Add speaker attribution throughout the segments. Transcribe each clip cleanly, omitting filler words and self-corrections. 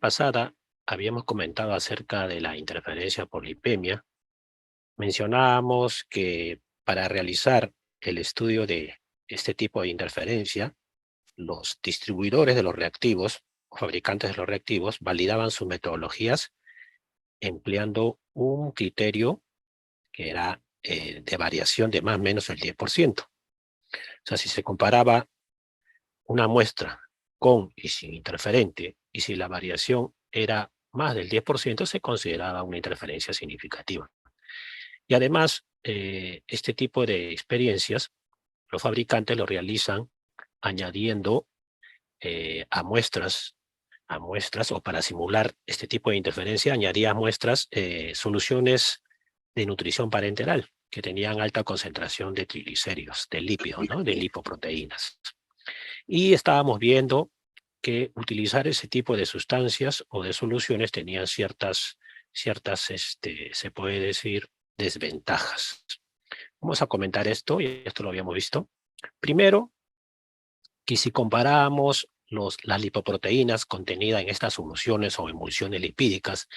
Speaker 1: pasada habíamos comentado acerca de la interferencia por lipemia. Mencionábamos que para realizar el estudio de este tipo de interferencia, los distribuidores de los reactivos o fabricantes de los reactivos validaban sus metodologías empleando un criterio que era de variación de más o menos el 10%. O sea, si se comparaba una muestra con y sin interferente, y si la variación era más del 10%, se consideraba una interferencia significativa. Y además, este tipo de experiencias, los fabricantes lo realizan añadiendo a muestras, o para simular este tipo de interferencia, añadía a muestras soluciones de nutrición parenteral que tenían alta concentración de triglicéridos, de lípidos, ¿no? De lipoproteínas. Y estábamos viendo que utilizar ese tipo de sustancias o de soluciones tenían ciertas, se puede decir, desventajas. Vamos a comentar esto, y esto lo habíamos visto. Primero, que si comparamos las lipoproteínas contenidas en estas soluciones o emulsiones lipídicas,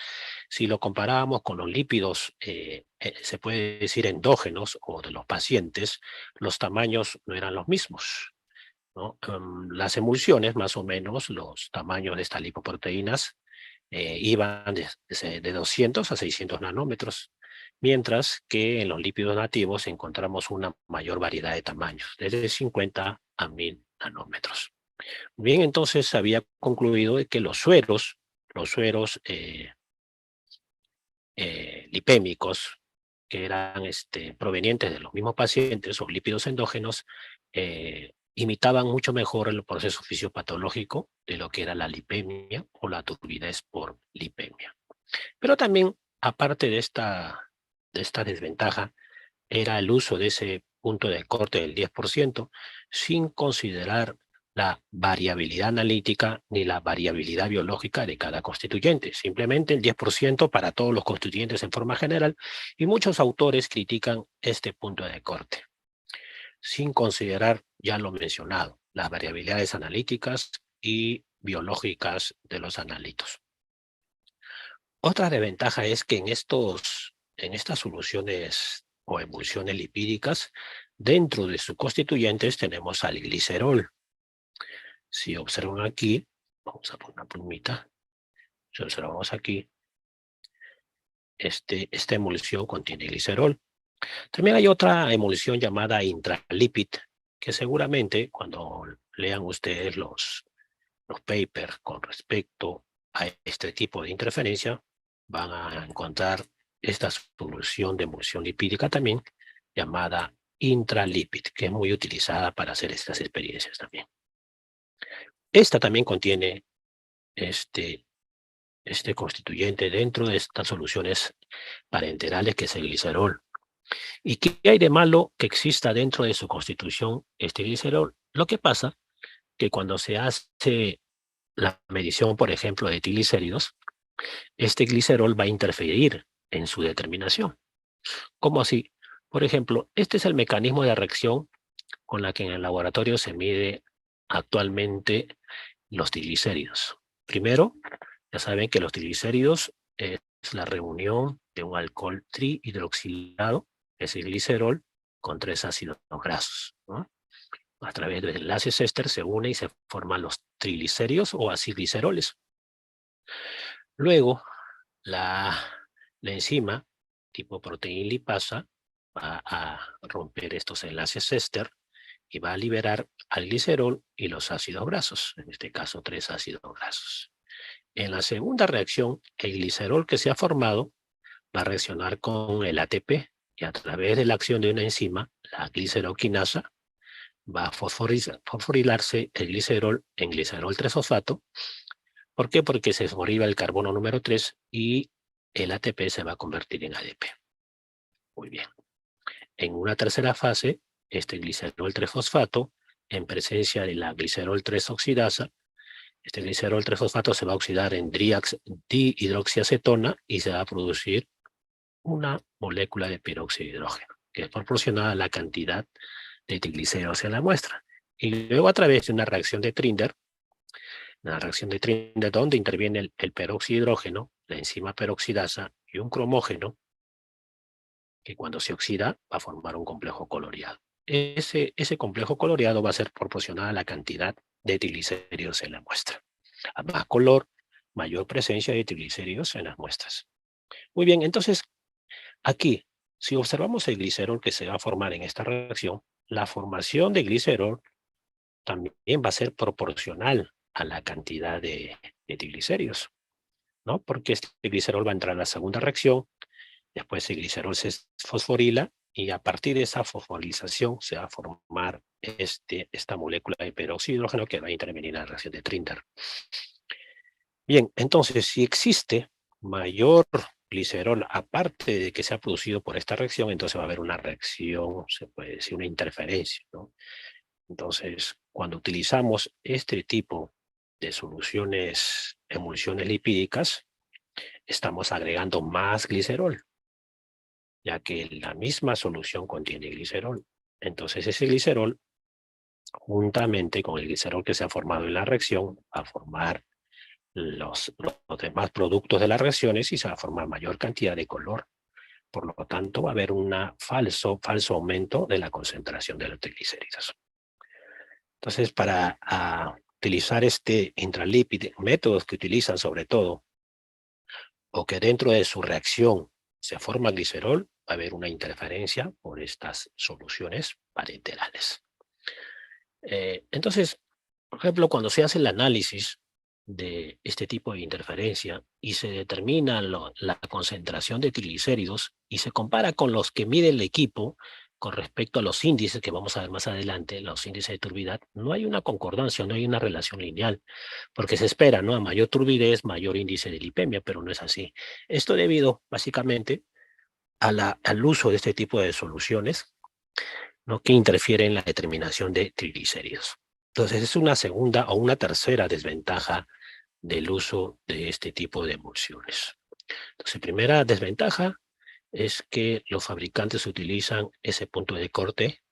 Speaker 1: si lo comparamos con los lípidos, se puede decir endógenos o de los pacientes, los tamaños no eran los mismos, ¿no? Las emulsiones, más o menos, los tamaños de estas lipoproteínas iban de 200 a 600 nanómetros, mientras que en los lípidos nativos encontramos una mayor variedad de tamaños, desde 50 a 1000 nanómetros. Bien, entonces había concluido de que los sueros lipémicos, que eran provenientes de los mismos pacientes o lípidos endógenos, imitaban mucho mejor el proceso fisiopatológico de lo que era la lipemia o la turbidez por lipemia. Pero también, aparte de esta desventaja, era el uso de ese punto de corte del 10%, sin considerar la variabilidad analítica ni la variabilidad biológica de cada constituyente. Simplemente el 10% para todos los constituyentes en forma general, y muchos autores critican este punto de corte, sin considerar ya lo mencionado, las variabilidades analíticas y biológicas de los analitos. Otra desventaja es que en estas soluciones o emulsiones lipídicas, dentro de sus constituyentes tenemos al glicerol. Si observan aquí, vamos a poner una plumita, si observamos aquí, esta emulsión contiene glicerol. También hay otra emulsión llamada intralipid, que seguramente cuando lean ustedes los papers con respecto a este tipo de interferencia, van a encontrar esta solución de emulsión lipídica también, llamada intralipid, que es muy utilizada para hacer estas experiencias también. Esta también contiene este constituyente dentro de estas soluciones parenterales, que es el glicerol. ¿Y qué hay de malo que exista dentro de su constitución este glicerol? Lo que pasa que cuando se hace la medición, por ejemplo, de triglicéridos, este glicerol va a interferir en su determinación. ¿Cómo así? Por ejemplo, este es el mecanismo de reacción con la que en el laboratorio se mide actualmente los triglicéridos. Primero, ya saben que los triglicéridos es la reunión de un alcohol trihidroxilado, es el glicerol, con 3 ácidos grasos, ¿no? A través de enlaces éster se une y se forman los triglicéridos o acilgliceroles. Luego, la enzima tipo proteína lipasa va a romper estos enlaces éster y va a liberar al glicerol y los ácidos grasos, en este caso 3 ácidos grasos. En la segunda reacción, el glicerol que se ha formado va a reaccionar con el ATP, y a través de la acción de una enzima, la gliceroquinasa, va a fosforilarse el glicerol en glicerol 3-fosfato. ¿Por qué? Porque se fosforila el carbono número 3 y el ATP se va a convertir en ADP. Muy bien. En una tercera fase, este glicerol 3-fosfato, en presencia de la glicerol 3-oxidasa, este glicerol 3-fosfato se va a oxidar en dihidroxiacetona y se va a producir una molécula de peróxido de hidrógeno, que es proporcionada a la cantidad de triglicéridos en la muestra. Y luego, a través de una reacción de Trinder, En la reacción de Trinder, donde interviene el peróxido de hidrógeno, la enzima peroxidasa y un cromógeno, que cuando se oxida va a formar un complejo coloreado. Ese complejo coloreado va a ser proporcional a la cantidad de triglicéridos en la muestra. A más color, mayor presencia de triglicéridos en las muestras. Muy bien, entonces, aquí, si observamos el glicerol que se va a formar en esta reacción, la formación de glicerol también va a ser proporcional a la cantidad de triglicéridos, ¿no? Porque este glicerol va a entrar a la segunda reacción, después el glicerol se fosforila y a partir de esa fosforilación se va a formar esta molécula de peróxido de hidrógeno que va a intervenir en la reacción de Trinder. Bien, entonces, si existe mayor glicerol, aparte de que se ha producido por esta reacción, entonces va a haber una reacción, se puede decir una interferencia, ¿no? Entonces, cuando utilizamos este tipo de soluciones, emulsiones lipídicas, estamos agregando más glicerol, ya que la misma solución contiene glicerol. Entonces, ese glicerol, juntamente con el glicerol que se ha formado en la reacción, va a formar los demás productos de las reacciones y se va a formar mayor cantidad de color. Por lo tanto, va a haber un falso aumento de la concentración de los triglicéridos. Entonces, para utilizar este intralipid, métodos que utilizan sobre todo, o que dentro de su reacción se forma glicerol, va a haber una interferencia por estas soluciones parenterales. Entonces, por ejemplo, cuando se hace el análisis de este tipo de interferencia y se determina la concentración de triglicéridos y se compara con los que mide el equipo con respecto a los índices que vamos a ver más adelante, los índices de turbidez, no hay una concordancia, no hay una relación lineal, porque se espera, ¿no? A mayor turbidez, mayor índice de lipemia, pero no es así. Esto debido, básicamente, al uso de este tipo de soluciones, ¿no? Que interfieren en la determinación de triglicéridos. Entonces, es una segunda o una tercera desventaja del uso de este tipo de emulsiones. Entonces, primera desventaja es que los fabricantes utilizan ese punto de corte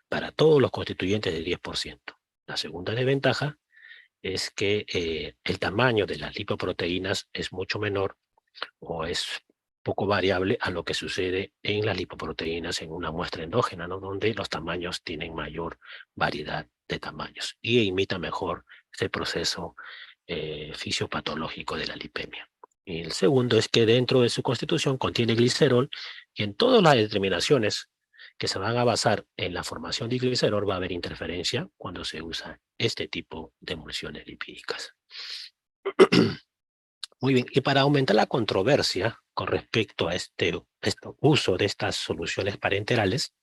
Speaker 1: para todos los constituyentes del 10%. La segunda desventaja es que el tamaño de las lipoproteínas es mucho menor o es poco variable a lo que sucede en las lipoproteínas en una muestra endógena, ¿no? Donde los tamaños tienen mayor variedad de tamaños y imita mejor este proceso fisiopatológico de la lipemia. Y el segundo es que dentro de su constitución contiene glicerol y en todas las determinaciones que se van a basar en la formación de glicerol va a haber interferencia cuando se usa este tipo de emulsiones lipídicas. Muy bien, y para aumentar la controversia con respecto a este uso de estas soluciones parenterales,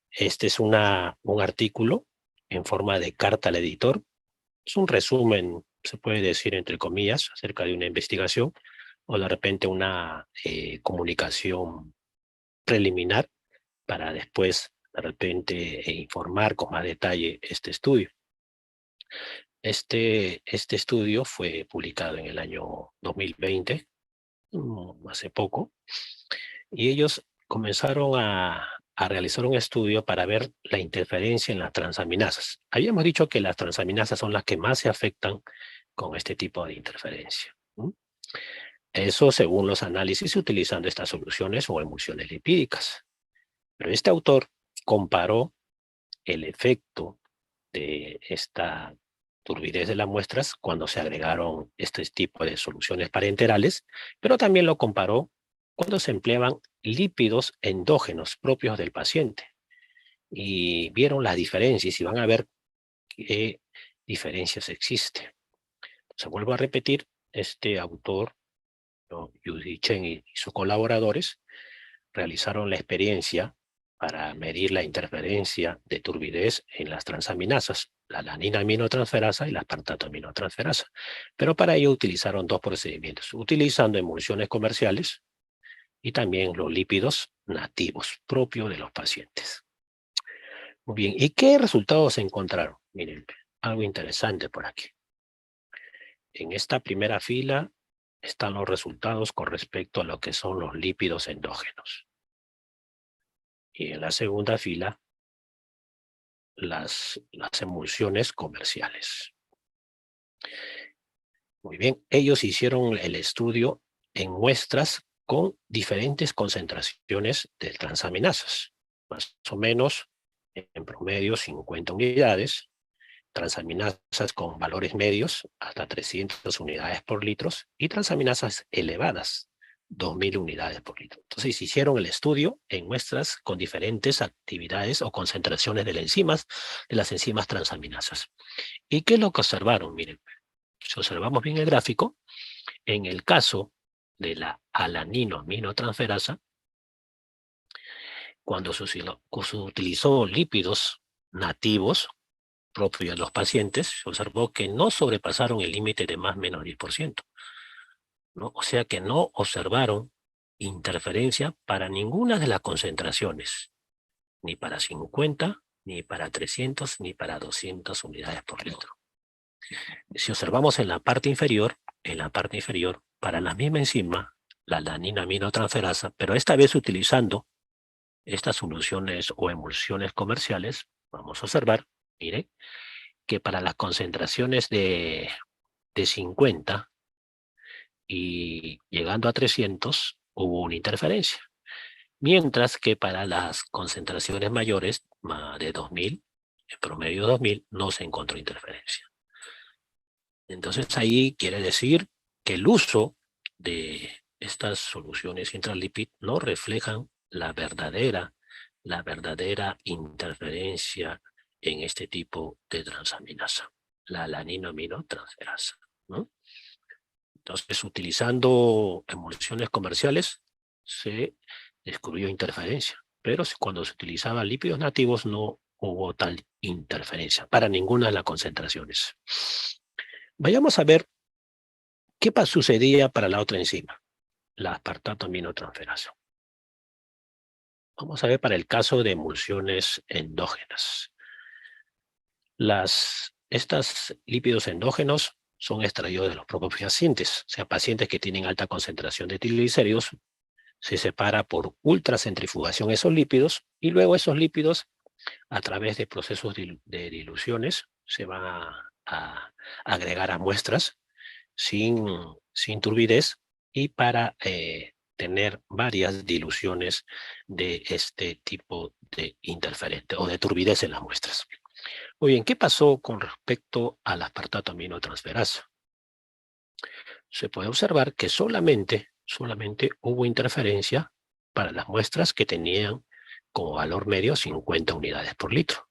Speaker 1: este es un artículo en forma de carta al editor. Es un resumen, se puede decir entre comillas, acerca de una investigación o de repente una comunicación preliminar para después de repente informar con más detalle este estudio. Este estudio fue publicado en el año 2020, hace poco, y ellos comenzaron a realizar un estudio para ver la interferencia en las transaminasas. Habíamos dicho que las transaminasas son las que más se afectan con este tipo de interferencia. Eso según los análisis utilizando estas soluciones o emulsiones lipídicas. Pero este autor comparó el efecto de esta turbidez de las muestras cuando se agregaron este tipo de soluciones parenterales, pero también lo comparó cuando se empleaban lípidos endógenos propios del paciente. Y vieron las diferencias y van a ver qué diferencias existen. Se vuelvo a repetir, este autor, ¿no? Judy Chen y sus colaboradores realizaron la experiencia para medir la interferencia de turbidez en las transaminasas, la alanina aminotransferasa y la aspartato aminotransferasa. Pero para ello utilizaron dos procedimientos, utilizando emulsiones comerciales y también los lípidos nativos propios de los pacientes. Muy bien, ¿y qué resultados se encontraron? Miren, algo interesante por aquí. En esta primera fila están los resultados con respecto a lo que son los lípidos endógenos. Y en la segunda fila, las emulsiones comerciales. Muy bien, ellos hicieron el estudio en muestras con diferentes concentraciones de transaminasas, más o menos en promedio 50 unidades, transaminasas con valores medios hasta 300 unidades por litro y transaminasas elevadas, 2000 unidades por litro. Entonces hicieron el estudio en muestras con diferentes actividades o concentraciones de las enzimas transaminasas. ¿Y qué es lo que observaron? Miren, si observamos bien el gráfico, en el caso de la alaninoaminotransferasa, cuando se utilizó lípidos nativos propios de los pacientes, se observó que no sobrepasaron el límite de más o menos 10%, ¿no? O sea que no observaron interferencia para ninguna de las concentraciones, ni para 50, ni para 300, ni para 200 unidades por litro. Si observamos en la parte inferior, para la misma enzima, la alaninoaminotransferasa, pero esta vez utilizando estas soluciones o emulsiones comerciales, vamos a observar, mire, que para las concentraciones de 50 y llegando a 300 hubo una interferencia. Mientras que para las concentraciones mayores, de 2000, en promedio 2000, no se encontró interferencia. Entonces ahí quiere decir que el uso de estas soluciones intralipid no reflejan la verdadera interferencia en este tipo de transaminasa, la alaninoaminotransferasa, ¿no? Entonces, utilizando emulsiones comerciales, se descubrió interferencia, pero cuando se utilizaban lípidos nativos no hubo tal interferencia para ninguna de las concentraciones. Vayamos a ver qué sucedía para la otra enzima, la aspartato aminotransferasa. Vamos a ver para el caso de emulsiones endógenas. Estos lípidos endógenos son extraídos de los propios pacientes, o sea, pacientes que tienen alta concentración de triglicéridos, se separa por ultracentrifugación esos lípidos y luego esos lípidos, a través de procesos de diluciones, se van a agregar a muestras sin turbidez y para tener varias diluciones de este tipo de interferente o de turbidez en las muestras. Muy bien, ¿qué pasó con respecto al aspartato aminotransferasa? Se puede observar que solamente hubo interferencia para las muestras que tenían como valor medio 50 unidades por litro.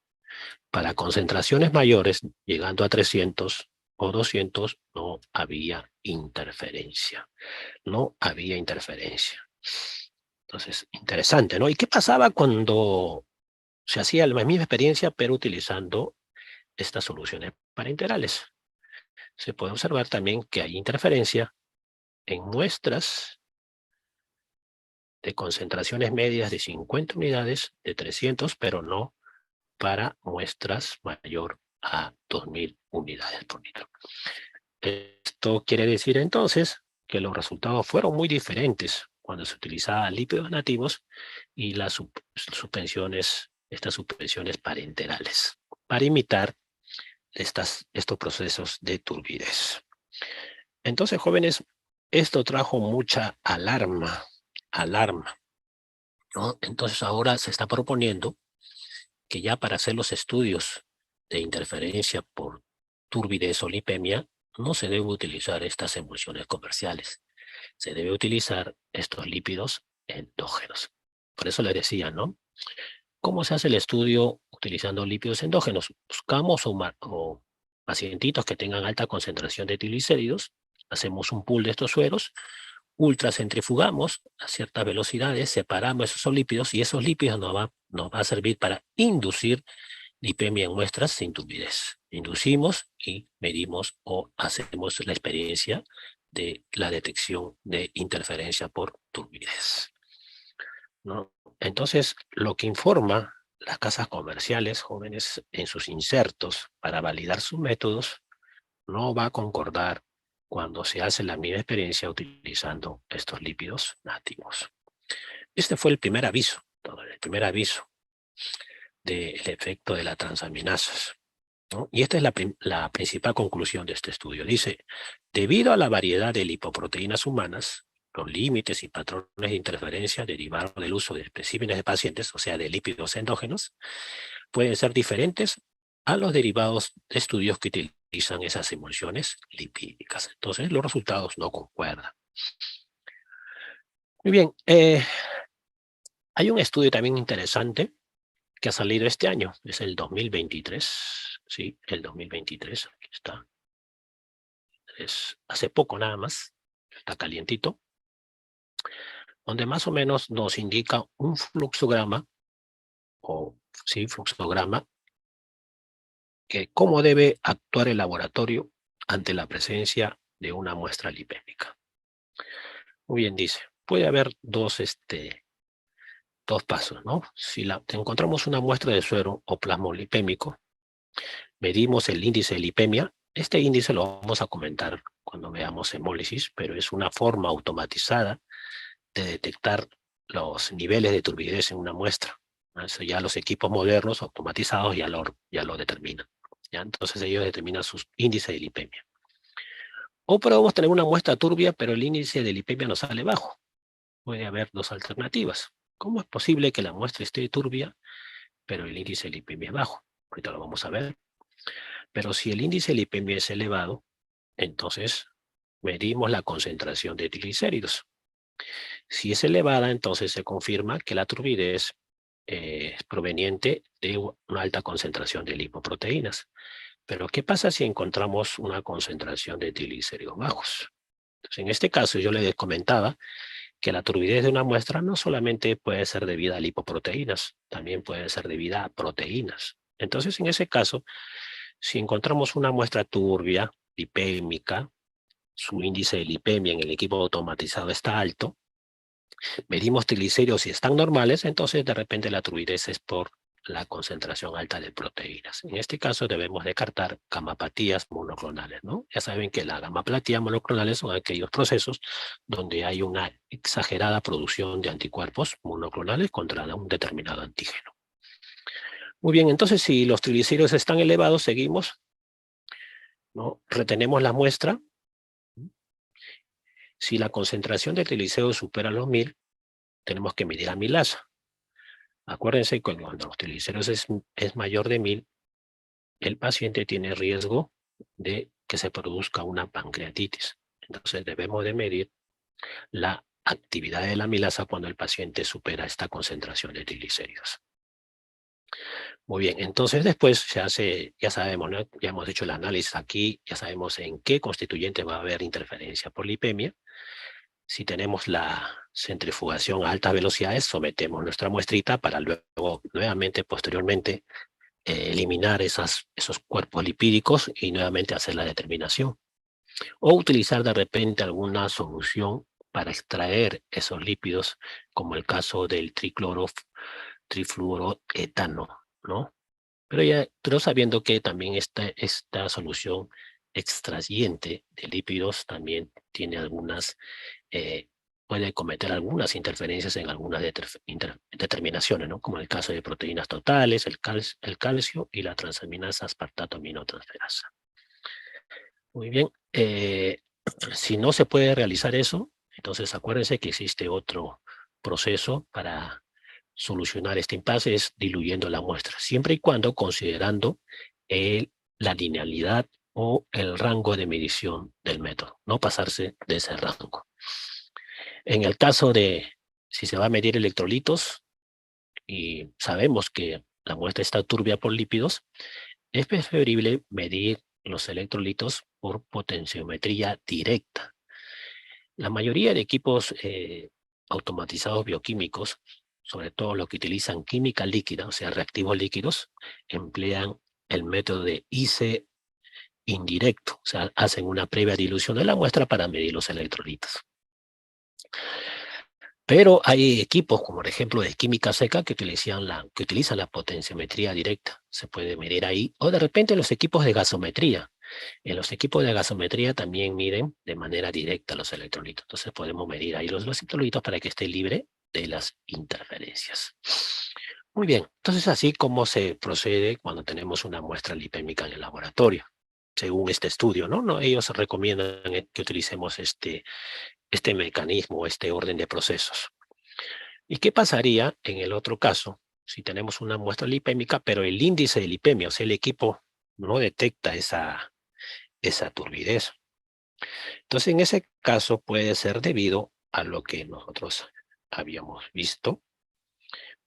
Speaker 1: Para concentraciones mayores, llegando a 300 o 200, no había interferencia. No había interferencia. Entonces, interesante, ¿no? ¿Y qué pasaba cuando se hacía la misma experiencia, pero utilizando estas soluciones parenterales? Se puede observar también que hay interferencia en muestras de concentraciones medias de 50 unidades, de 300, pero no para muestras mayor a 2000 unidades por litro. Esto quiere decir entonces que los resultados fueron muy diferentes cuando se utilizaban lípidos nativos y las estas suspensiones parenterales para imitar estos procesos de turbidez. Entonces, jóvenes, esto trajo mucha alarma, ¿no? Entonces ahora se está proponiendo que ya para hacer los estudios de interferencia por turbidez o lipemia, no se debe utilizar estas emulsiones comerciales. Se debe utilizar estos lípidos endógenos. Por eso les decía, ¿no? ¿Cómo se hace el estudio utilizando lípidos endógenos? Buscamos o pacientitos que tengan alta concentración de triglicéridos, hacemos un pool de estos sueros, ultracentrifugamos a ciertas velocidades, separamos esos lípidos y esos lípidos nos va a servir para inducir lipemia en muestras sin turbidez. Inducimos y medimos o hacemos la experiencia de la detección de interferencia por turbidez, ¿no? Entonces, lo que informa las casas comerciales, jóvenes, en sus insertos para validar sus métodos, no va a concordar cuando se hace la misma experiencia utilizando estos lípidos nativos. Este fue el primer aviso del efecto de las transaminasas. ¿no? Y esta es la principal conclusión de este estudio. Dice, debido a la variedad de lipoproteínas humanas, los límites y patrones de interferencia derivados del uso de especímenes de pacientes, o sea, de lípidos endógenos, pueden ser diferentes a los derivados de estudios que utilizan esas emulsiones lipídicas. Entonces, los resultados no concuerdan. Muy bien, hay un estudio también interesante que ha salido este año, es el 2023, sí, el 2023, aquí está. Es hace poco nada más, está calientito, donde más o menos nos indica un fluxograma, o sí, fluxograma, que cómo debe actuar el laboratorio ante la presencia de una muestra lipémica. Muy bien, dice, puede haber dos pasos, ¿no? Si encontramos una muestra de suero o plasma lipémico, medimos el índice de lipemia. Este índice lo vamos a comentar cuando veamos hemólisis, pero es una forma automatizada de detectar los niveles de turbidez en una muestra. Eso ya los equipos modernos automatizados ya lo determinan. ¿Ya? Entonces ellos determinan sus índices de lipemia. O podemos tener una muestra turbia, pero el índice de lipemia nos sale bajo. Puede haber dos alternativas. ¿Cómo es posible que la muestra esté turbia, pero el índice de lipemia es bajo? Ahorita lo vamos a ver. Pero si el índice de lipemia es elevado, entonces medimos la concentración de triglicéridos. Si es elevada, entonces se confirma que la turbidez es proveniente de una alta concentración de lipoproteínas. Pero ¿qué pasa si encontramos una concentración de triglicéridos bajos? Entonces, en este caso yo les comentaba que la turbidez de una muestra no solamente puede ser debida a lipoproteínas, también puede ser debida a proteínas. Entonces, en ese caso, si encontramos una muestra turbia, lipémica, su índice de lipemia en el equipo automatizado está alto, medimos triglicéridos si están normales, entonces de repente la turbidez es por la concentración alta de proteínas. En este caso debemos descartar gamapatías monoclonales, ¿no? Ya saben que las gamapatías monoclonales son aquellos procesos donde hay una exagerada producción de anticuerpos monoclonales contra un determinado antígeno. Muy bien, entonces si los triglicéridos están elevados, seguimos, ¿no? Retenemos la muestra. Si la concentración de triglicéridos supera los 1000, tenemos que medir amilasa. Acuérdense que cuando los triglicéridos es mayor de 1000, el paciente tiene riesgo de que se produzca una pancreatitis. Entonces debemos de medir la actividad de la amilasa cuando el paciente supera esta concentración de triglicéridos. Muy bien, entonces después se hace, ya sabemos, ¿no? Ya hemos hecho el análisis aquí, ya sabemos en qué constituyente va a haber interferencia por lipemia. Si tenemos la centrifugación a altas velocidades, sometemos nuestra muestrita para luego, nuevamente, posteriormente, eliminar esos cuerpos lipídicos y nuevamente hacer la determinación. O utilizar de repente alguna solución para extraer esos lípidos, como el caso del trifluoroetano, ¿no? Pero sabiendo que también esta solución extrayente de lípidos también tiene algunas, puede cometer algunas interferencias en algunas determinaciones, ¿no? Como el caso de proteínas totales, el calcio y la transaminasa aspartato aminotransferasa. Muy bien, si no se puede realizar eso, entonces acuérdense que existe otro proceso para solucionar este impasse, es diluyendo la muestra, siempre y cuando considerando la linealidad o el rango de medición del método, no pasarse de ese rango. En el caso de si se va a medir electrolitos y sabemos que la muestra está turbia por lípidos, es preferible medir los electrolitos por potenciometría directa. La mayoría de equipos automatizados bioquímicos, sobre todo los que utilizan química líquida, o sea, reactivos líquidos, emplean el método de IC indirecto, o sea, hacen una previa dilución de la muestra para medir los electrolitos. Pero hay equipos, como por ejemplo de química seca, que utilizan la potenciometría directa. Se puede medir ahí. O de repente los equipos de gasometría. En los equipos de gasometría también miden de manera directa los electrolitos. Entonces podemos medir ahí los electrolitos para que esté libre de las interferencias. Muy bien, entonces así como se procede cuando tenemos una muestra lipémica en el laboratorio, según este estudio, ¿no? Ellos recomiendan que utilicemos este mecanismo, este orden de procesos. ¿Y qué pasaría en el otro caso si tenemos una muestra lipémica, pero el índice de lipemia, o sea, el equipo no detecta esa turbidez? Entonces, en ese caso puede ser debido a lo que nosotros habíamos visto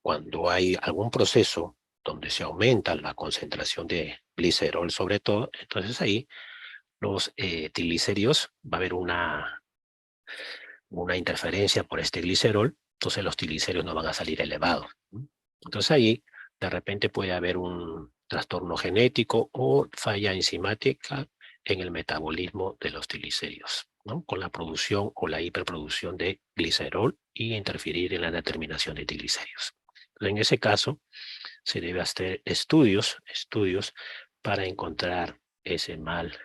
Speaker 1: cuando hay algún proceso donde se aumenta la concentración de glicerol sobre todo. Entonces ahí los triglicéridos va a haber una interferencia por este glicerol, entonces los triglicéridos no van a salir elevados, ¿no? Entonces ahí de repente puede haber un trastorno genético o falla enzimática en el metabolismo de los triglicéridos, ¿no? Con la producción o la hiperproducción de glicerol y interferir en la determinación de triglicéridos. En ese caso, se debe hacer estudios para encontrar ese mal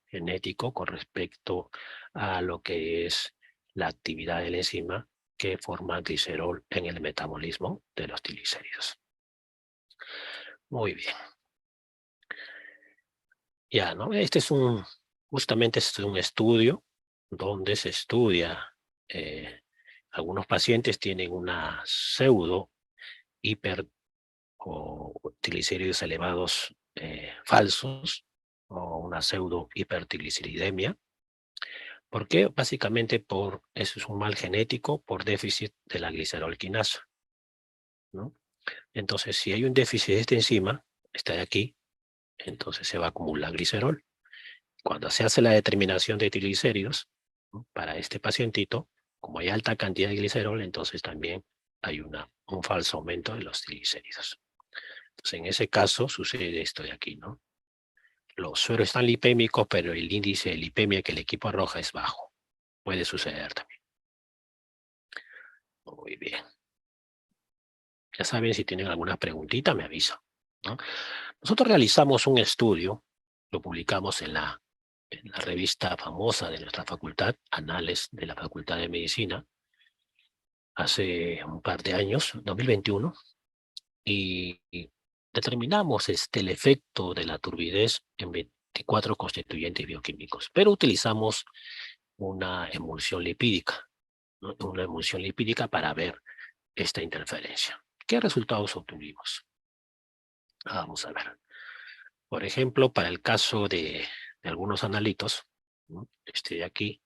Speaker 1: genético con respecto a lo que es la actividad de la enzima que forma glicerol en el metabolismo de los triglicéridos. Muy bien. Ya, ¿no? Justamente este es un estudio donde se estudia, algunos pacientes tienen una pseudo hiper o triglicéridos elevados falsos o una pseudo hipertrigliceridemia. ¿Por qué? Básicamente eso es un mal genético por déficit de la glicerolquinasa, ¿no? Entonces, si hay un déficit de esta enzima, está de aquí, entonces se va a acumular glicerol. Cuando se hace la determinación de triglicéridos, ¿no? Para este pacientito, como hay alta cantidad de glicerol, entonces también hay un falso aumento de los triglicéridos. Entonces, en ese caso sucede esto de aquí, ¿no? Los sueros están lipémicos, pero el índice de lipemia que el equipo arroja es bajo. Puede suceder también. Muy bien. Ya saben, si tienen alguna preguntita, me avisan, ¿no? Nosotros realizamos un estudio, lo publicamos en la revista famosa de nuestra facultad, Anales de la Facultad de Medicina, hace un par de años, 2021, y determinamos el efecto de la turbidez en 24 constituyentes bioquímicos, pero utilizamos una emulsión lipídica, ¿no? Una emulsión lipídica para ver esta interferencia. ¿Qué resultados obtuvimos? Vamos a ver. Por ejemplo, para el caso de algunos analitos, ¿no? Este de aquí,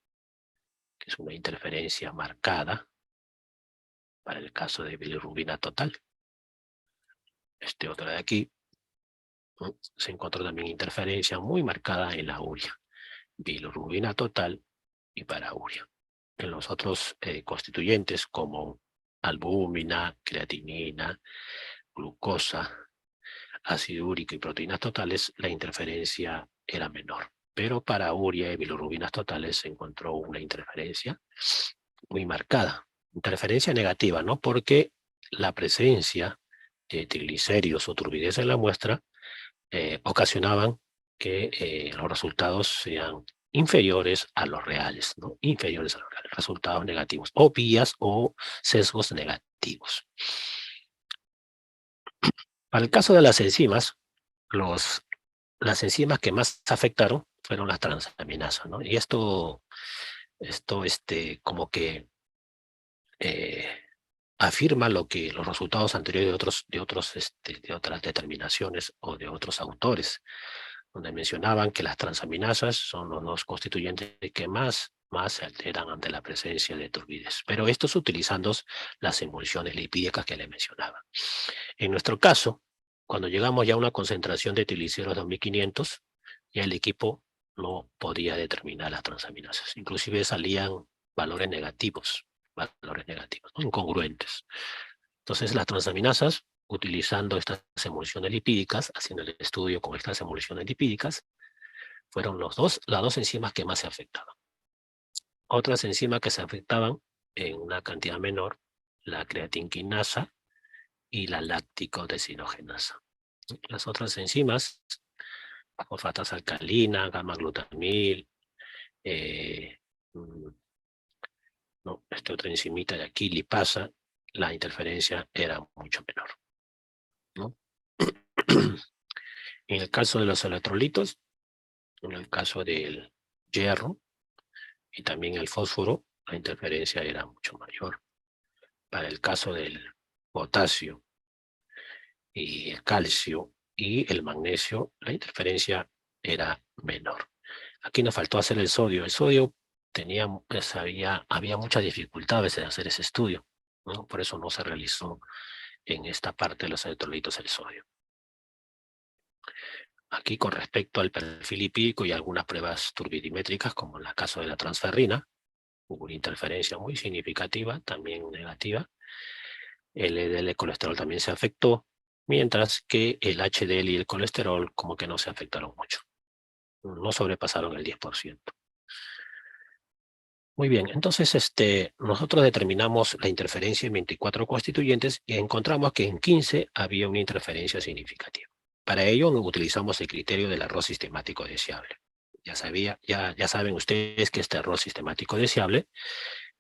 Speaker 1: que es una interferencia marcada, para el caso de bilirrubina total. Este otro de aquí, ¿no? Se encontró también interferencia muy marcada en la urea, bilirrubina total y parauria. En los otros constituyentes como albúmina, creatinina, glucosa, ácido úrico y proteínas totales, la interferencia era menor. Pero para urea y bilirrubinas totales se encontró una interferencia muy marcada. Interferencia negativa, ¿no? Porque la presencia de triglicéridos o turbidez en la muestra ocasionaban que los resultados sean inferiores a los reales, ¿no? Inferiores a los reales, resultados negativos, o vías o sesgos negativos. Para el caso de las enzimas, las enzimas que más afectaron fueron las transaminasas, ¿no? Y esto como que eh, afirma lo que los resultados anteriores de otras determinaciones o de otros autores, donde mencionaban que las transaminasas son los dos constituyentes que más se alteran ante la presencia de turbidez. Pero estos utilizando las emulsiones lipídicas que le mencionaba. En nuestro caso, cuando llegamos ya a una concentración de triglicéridos de 2500, ya el equipo no podía determinar las transaminasas. Inclusive salían valores negativos, ¿no? Incongruentes. Entonces las transaminasas, utilizando estas emulsiones lipídicas, haciendo el estudio con estas emulsiones lipídicas, fueron las dos enzimas que más se afectaban. Otras enzimas que se afectaban en una cantidad menor, la creatinquinasa y la láctico-deshidrogenasa. Las otras enzimas, fosfatas alcalina, gamma-glutamil, eh, mm, no, esta otra enzimita de aquí, lipasa, la interferencia era mucho menor. En el caso de los electrolitos, en el caso del hierro y también el fósforo, la interferencia era mucho mayor. Para el caso del potasio y el calcio y el magnesio, la interferencia era menor. Aquí nos faltó hacer el sodio. El sodio tenía, pues, había muchas dificultades en hacer ese estudio, ¿no? Por eso no se realizó en esta parte de los electrolitos el sodio. Aquí, con respecto al perfil lipídico y algunas pruebas turbidimétricas, como en el caso de la transferrina, hubo una interferencia muy significativa, también negativa. El LDL colesterol también se afectó, mientras que el HDL y el colesterol como que no se afectaron mucho. No sobrepasaron el 10%. Muy bien, entonces nosotros determinamos la interferencia en 24 constituyentes y encontramos que en 15 había una interferencia significativa. Para ello utilizamos el criterio del error sistemático deseable. Ya saben ustedes que este error sistemático deseable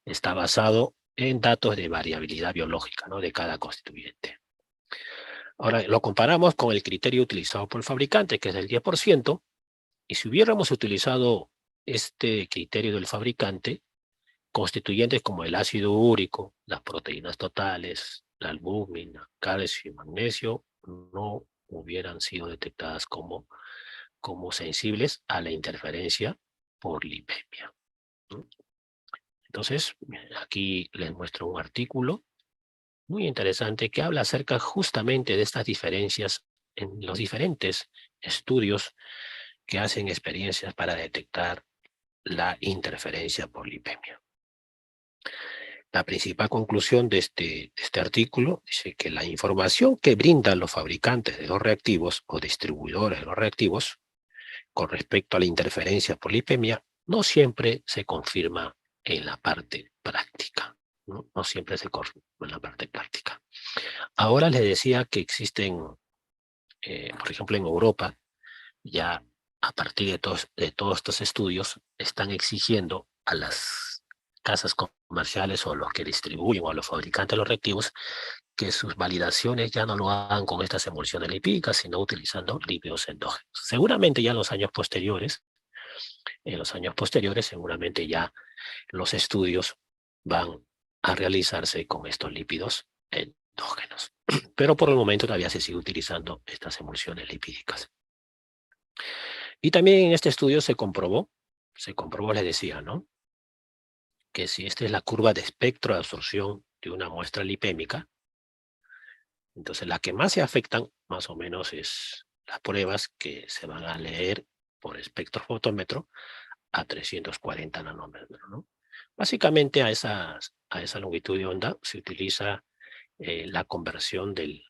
Speaker 1: está basado en datos de variabilidad biológica, ¿no?, de cada constituyente. Ahora lo comparamos con el criterio utilizado por el fabricante, que es del 10%, y si hubiéramos utilizado este criterio del fabricante, constituyentes como el ácido úrico, las proteínas totales, la albúmina, calcio y magnesio no hubieran sido detectadas como sensibles a la interferencia por lipemia, ¿no? Entonces, aquí les muestro un artículo muy interesante que habla acerca justamente de estas diferencias en los diferentes estudios que hacen experiencias para detectar la interferencia por lipemia. La principal conclusión de este artículo dice que la información que brindan los fabricantes de los reactivos o distribuidores de los reactivos con respecto a la interferencia por lipemia no siempre se confirma en la parte práctica, ¿no? No siempre se confirma en la parte práctica. Ahora les decía que existen, por ejemplo, en Europa, ya a partir de todos estos estudios, están exigiendo a las casas comerciales o los que distribuyen o a los fabricantes de los reactivos que sus validaciones ya no lo hagan con estas emulsiones lipídicas, sino utilizando lípidos endógenos. Seguramente ya en los años posteriores, seguramente ya los estudios van a realizarse con estos lípidos endógenos. Pero por el momento todavía se sigue utilizando estas emulsiones lipídicas. Y también en este estudio se comprobó, les decía, ¿no?, que si esta es la curva de espectro de absorción de una muestra lipémica, entonces la que más se afectan, más o menos, es las pruebas que se van a leer por espectrofotómetro a 340 nanómetros, ¿no? Básicamente a esa longitud de onda se utiliza la conversión del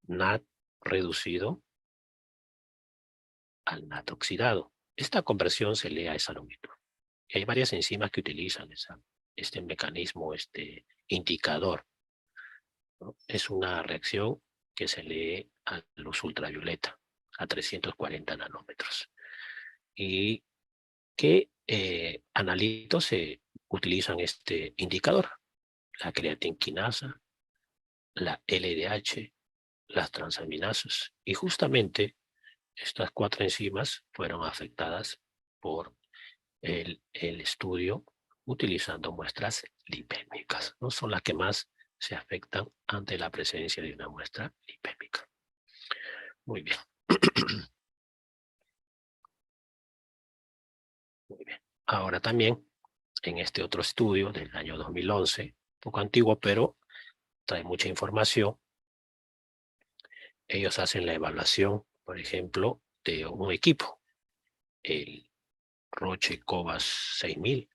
Speaker 1: NAD reducido al NAD oxidado. Esta conversión se lee a esa longitud. Y hay varias enzimas que utilizan este mecanismo, este indicador, ¿no? Es una reacción que se lee a luz ultravioleta, a 340 nanómetros. ¿Y qué analitos se utilizan este indicador? La creatinquinasa, la LDH, las transaminasas. Y justamente estas 4 enzimas fueron afectadas por el estudio utilizando muestras lipémicas, ¿no? Son las que más se afectan ante la presencia de una muestra lipémica. Muy bien. Muy bien. Ahora también, en este otro estudio del año 2011, un poco antiguo, pero trae mucha información, ellos hacen la evaluación, por ejemplo, de un equipo, el Roche Cobas 6000.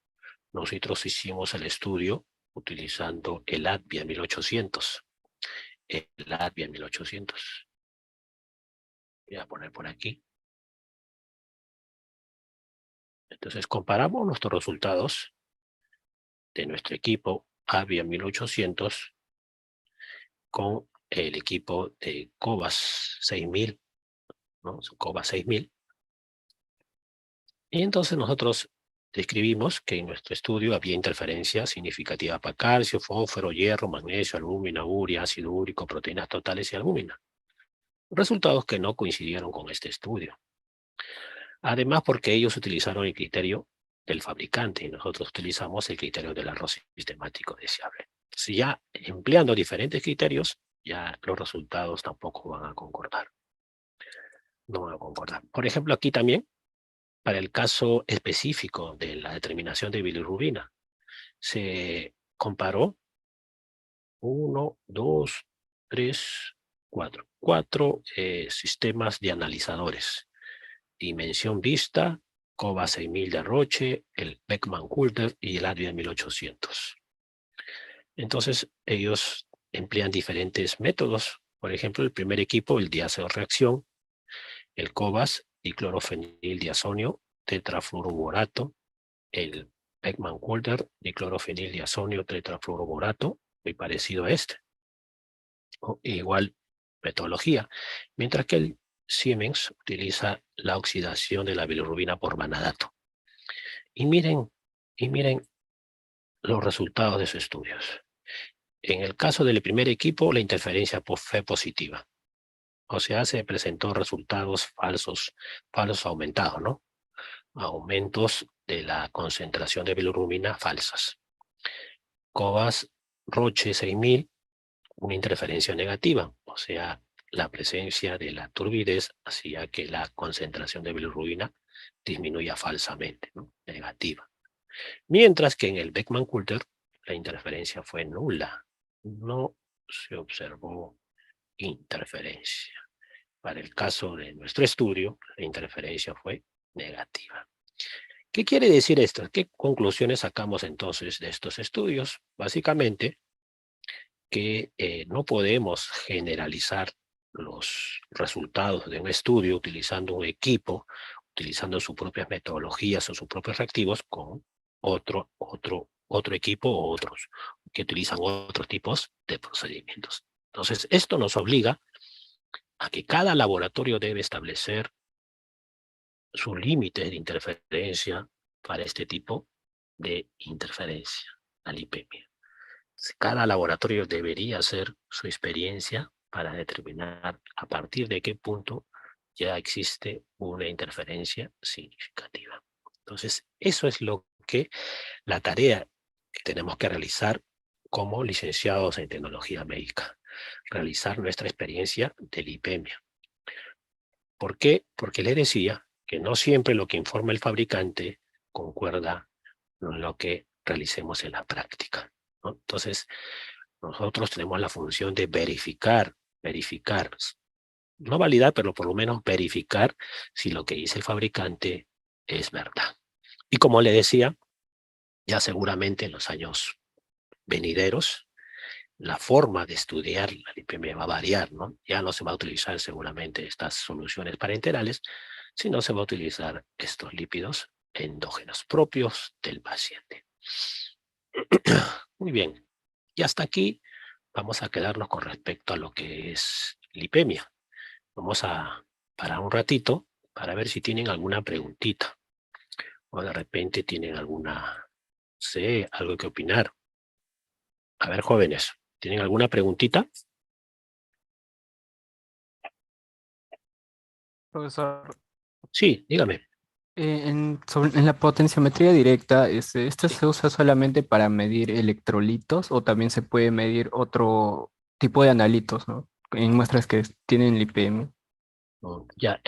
Speaker 1: Nosotros hicimos el estudio utilizando el ADVIA 1800. El ADVIA 1800. Voy a poner por aquí. Entonces comparamos nuestros resultados de nuestro equipo ADVIA 1800 con el equipo de Cobas 6000, ¿no? Cobas 6000. Y entonces nosotros describimos que en nuestro estudio había interferencia significativa para calcio, fósforo, hierro, magnesio, albúmina, urea, ácido úrico, proteínas totales y albúmina. Resultados que no coincidieron con este estudio. Además, porque ellos utilizaron el criterio del fabricante y nosotros utilizamos el criterio del error sistemático deseable. Si ya empleando diferentes criterios, ya los resultados tampoco van a concordar. No van a concordar. Por ejemplo, aquí también, para el caso específico de la determinación de bilirrubina, se comparó 1, 2, 3, 4. 4 sistemas de analizadores. Dimensión vista, COBA 6000 de Roche, el Beckman-Coulter y el Advia 1800. Entonces, ellos emplean diferentes métodos. Por ejemplo, el primer equipo, el diácido reacción, el COBAS, diclorofenildiazonio, tetrafluoroborato, el Beckman-Coulter, diclorofenildiazonio, tetrafluoroborato, muy parecido a este. Igual metodología. Mientras que el Siemens utiliza la oxidación de la bilirrubina por vanadato. Y miren los resultados de sus estudios. En el caso del primer equipo, la interferencia fue positiva. O sea, se presentó resultados falsos aumentados, ¿no? Aumentos de la concentración de bilirrubina falsas. COBAS Roche 6000, una interferencia negativa, o sea, la presencia de la turbidez hacía que la concentración de bilirrubina disminuya falsamente, ¿no? Negativa. Mientras que en el Beckman-Coulter la interferencia fue nula. No se observó interferencia. Para el caso de nuestro estudio, la interferencia fue negativa. ¿Qué quiere decir esto? ¿Qué conclusiones sacamos entonces de estos estudios? Básicamente, que no podemos generalizar los resultados de un estudio utilizando un equipo, utilizando sus propias metodologías o sus propios reactivos con otro equipo o otros que utilizan otros tipos de procedimientos. Entonces, esto nos obliga a que cada laboratorio debe establecer sus límites de interferencia para este tipo de interferencia, la lipemia. Cada laboratorio debería hacer su experiencia para determinar a partir de qué punto ya existe una interferencia significativa. Entonces, eso es lo que la tarea que tenemos que realizar como licenciados en tecnología médica, realizar nuestra experiencia de lipemia. ¿Por qué? Porque le decía que no siempre lo que informa el fabricante concuerda con lo que realicemos en la práctica, ¿no? Entonces, nosotros tenemos la función de verificar, no validar, pero por lo menos verificar si lo que dice el fabricante es verdad. Y como le decía, ya seguramente en los años venideros, la forma de estudiar la lipemia va a variar, ¿no? Ya no se va a utilizar seguramente estas soluciones parenterales, sino se va a utilizar estos lípidos endógenos propios del paciente. Muy bien. Y hasta aquí vamos a quedarnos con respecto a lo que es lipemia. Vamos a parar un ratito para ver si tienen alguna preguntita o de repente tienen alguna, sé, algo que opinar. A ver, jóvenes, ¿tienen alguna preguntita?
Speaker 2: Profesor,
Speaker 1: Sí, dígame.
Speaker 2: en la potenciometría directa, ¿esta
Speaker 1: Sí.
Speaker 2: se usa solamente para medir electrolitos o también se puede medir otro tipo de analitos, ¿no? En muestras que tienen lipemia.
Speaker 1: Ya,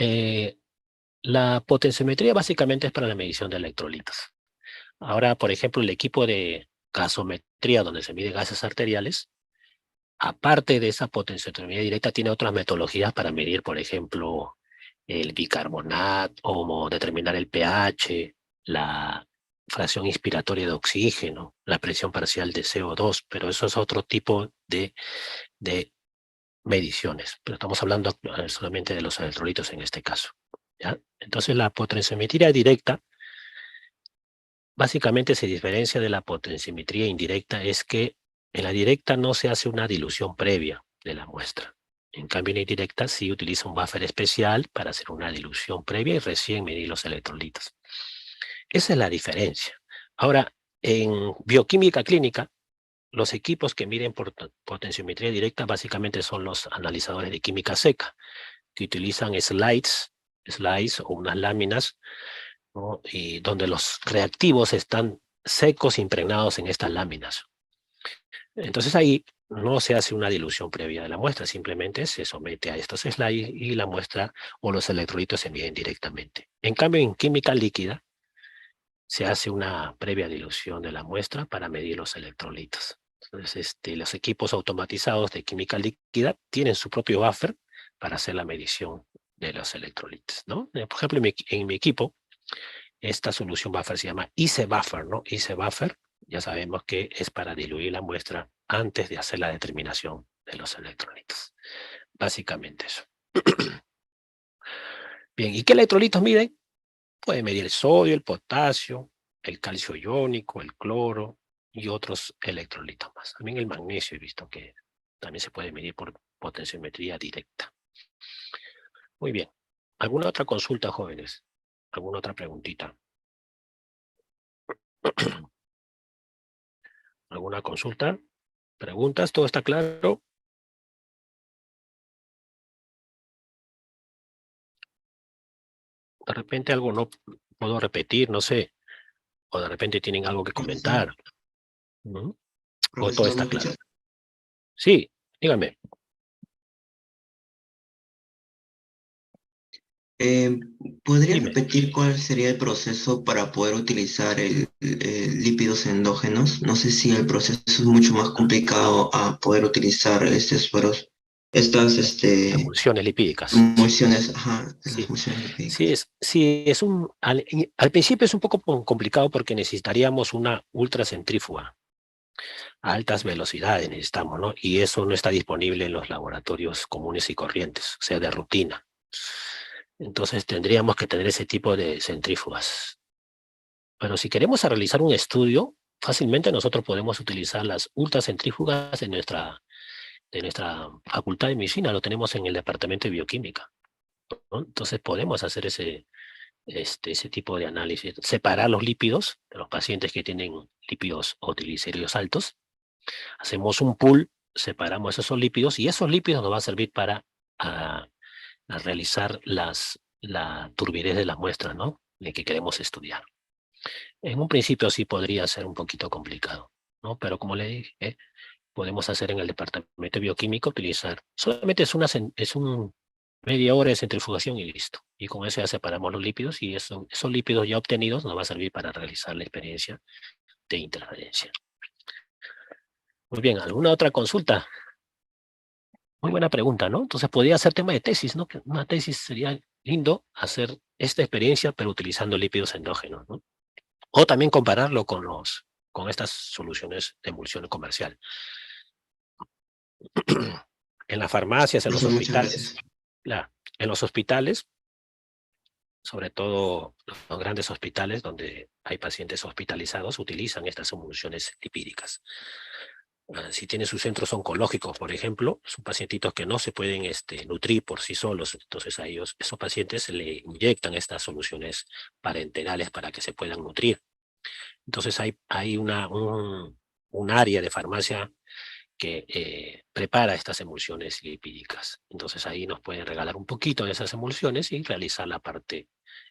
Speaker 1: la potenciometría básicamente es para la medición de electrolitos. Ahora, por ejemplo, el equipo de gasometría, donde se miden gases arteriales, aparte de esa potenciometría directa, tiene otras metodologías para medir, por ejemplo, el bicarbonato o determinar el pH, la fracción inspiratoria de oxígeno, la presión parcial de CO2, pero eso es otro tipo de mediciones. Pero estamos hablando solamente de los electrolitos en este caso, ¿ya? Entonces, la potenciometría directa básicamente se diferencia de la potenciometría indirecta, es que en la directa no se hace una dilución previa de la muestra. En cambio, en la indirecta sí utiliza un buffer especial para hacer una dilución previa y recién medir los electrolitos. Esa es la diferencia. Ahora, en bioquímica clínica, los equipos que miden por potenciometría directa básicamente son los analizadores de química seca. que utilizan slides o unas láminas, ¿no? Y donde los reactivos están secos impregnados en estas láminas. Entonces ahí no se hace una dilución previa de la muestra, simplemente se somete a estos slides y la muestra o los electrolitos se miden directamente. En cambio, en química líquida se hace una previa dilución de la muestra para medir los electrolitos. Entonces, los equipos automatizados de química líquida tienen su propio buffer para hacer la medición de los electrolitos, ¿no? Por ejemplo, en mi equipo, esta solución buffer se llama IC Buffer, ¿no? IC Buffer, ya sabemos que es para diluir la muestra antes de hacer la determinación de los electrolitos. Básicamente eso. Bien, ¿y qué electrolitos miden? Puede medir el sodio, el potasio, el calcio iónico, el cloro y otros electrolitos más. También el magnesio he visto que también se puede medir por potenciometría directa. Muy bien. ¿Alguna otra consulta, jóvenes? ¿Alguna otra preguntita? ¿Alguna consulta? ¿Preguntas? ¿Todo está claro? De repente algo no puedo repetir, no sé. O de repente tienen algo que
Speaker 3: Profesor,
Speaker 1: comentar. ¿No? ¿O todo
Speaker 3: profesor, ¿me
Speaker 1: está claro?
Speaker 3: escucha?
Speaker 1: Sí, dígame.
Speaker 3: Eh, ¿Podría
Speaker 1: Dime.
Speaker 3: repetir cuál sería el proceso para poder utilizar lípidos endógenos? No sé si el proceso es mucho más complicado a poder utilizar estas
Speaker 1: Emulsiones lipídicas.
Speaker 3: emulsiones, ajá, las
Speaker 1: Sí,
Speaker 3: emulsiones
Speaker 1: sí
Speaker 3: lipídicas.
Speaker 1: es al principio es un poco complicado porque necesitaríamos una ultracentrífuga. A altas velocidades necesitamos, ¿no? Y eso no está disponible en los laboratorios comunes y corrientes, o sea, de rutina. Entonces tendríamos que tener ese tipo de centrífugas. Pero si queremos realizar un estudio, fácilmente nosotros podemos utilizar las ultracentrífugas de nuestra facultad de medicina, lo tenemos en el departamento de bioquímica, ¿no? Entonces podemos hacer ese tipo de análisis, separar los lípidos de los pacientes que tienen lípidos o triglicéridos altos, hacemos un pool, separamos esos lípidos y esos lípidos nos van a servir para a, a realizar la turbidez de las muestras, ¿no? De que queremos estudiar. En un principio sí podría ser un poquito complicado, ¿no? Pero como le dije, podemos hacer en el departamento bioquímico, utilizar, solamente es un media hora de centrifugación y listo. Y con eso ya separamos los lípidos y esos lípidos ya obtenidos nos va a servir para realizar la experiencia de interferencia. Muy bien, ¿alguna otra consulta? Muy buena pregunta, ¿no? Entonces podría ser tema de tesis, ¿no? Que una tesis sería lindo hacer esta experiencia, pero utilizando lípidos endógenos, ¿no? O también compararlo con estas soluciones de emulsión comercial. En las farmacias, en los
Speaker 3: Profesor, muchas
Speaker 1: hospitales,
Speaker 3: gracias.
Speaker 1: en los hospitales, sobre todo los grandes hospitales donde hay pacientes hospitalizados, utilizan estas emulsiones lipídicas. Si tienen sus centros oncológicos, por ejemplo, son pacientitos que no se pueden nutrir por sí solos, entonces a ellos, esos pacientes se le inyectan estas soluciones parenterales para que se puedan nutrir. Entonces hay un área de farmacia que prepara estas emulsiones lipídicas. Entonces ahí nos pueden regalar un poquito de esas emulsiones y realizar la parte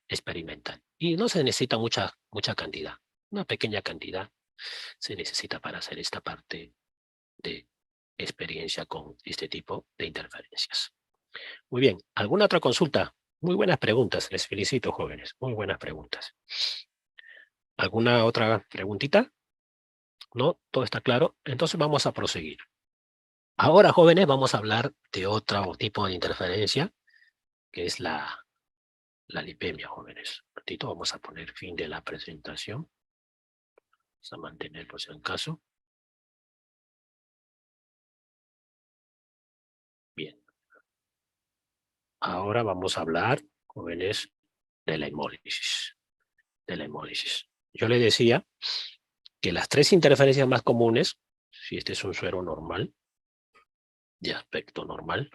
Speaker 1: experimental. Y no se necesita mucha cantidad, una pequeña cantidad se necesita para hacer esta parte de experiencia con este tipo de interferencias. Muy bien, ¿alguna otra consulta? Muy buenas preguntas, les felicito, jóvenes, muy buenas preguntas. ¿Alguna otra preguntita? ¿No? ¿Todo está claro? Entonces vamos a proseguir. Ahora, jóvenes, vamos a hablar de otro tipo de interferencia, que es la lipemia, jóvenes. Un ratito, vamos a poner fin de la presentación. Vamos a mantenerlo en caso. Bien. Ahora vamos a hablar, jóvenes, de la hemólisis. De la hemólisis. Yo le decía que las tres interferencias más comunes, si este es un suero normal, de aspecto normal,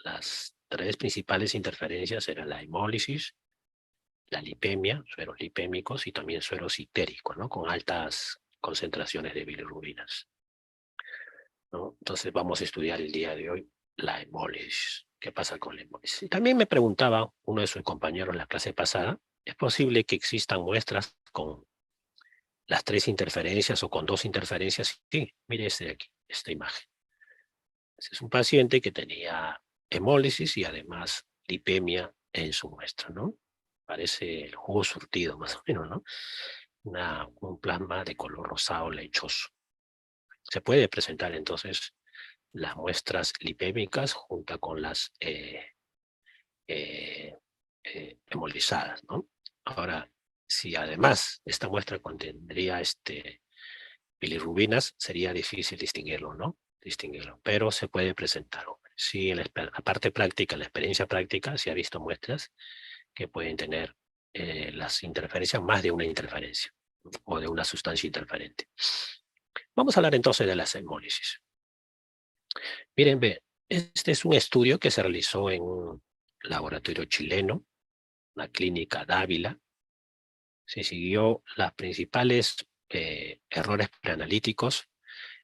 Speaker 1: las tres principales interferencias eran la hemólisis, la lipemia, sueros lipémicos y también sueros ictéricos, ¿no? Con altas concentraciones de bilirrubinas, ¿no? Entonces vamos a estudiar el día de hoy la hemólisis. ¿Qué pasa con la hemólisis? Y también me preguntaba uno de sus compañeros en la clase pasada, ¿es posible que existan muestras con las 3 interferencias o con 2 interferencias? Sí, mire este de aquí, esta imagen. Ese es un paciente que tenía hemólisis y además lipemia en su muestra, ¿no? Parece el jugo surtido más o menos, ¿no? Un plasma de color rosado lechoso. Se puede presentar entonces las muestras lipémicas junto con las hemolizadas, ¿no? Ahora, si además esta muestra contendría bilirrubinas, sería difícil distinguirlo, ¿no? Distinguirlo, pero se puede presentar. Sí, en la parte práctica, en la experiencia práctica, se ha visto muestras que pueden tener las interferencias, más de una interferencia, o de una sustancia interferente. Vamos a hablar entonces de las hemólisis. Miren, ve, este es un estudio que se realizó en un laboratorio chileno, la clínica Dávila. Se siguió las principales errores preanalíticos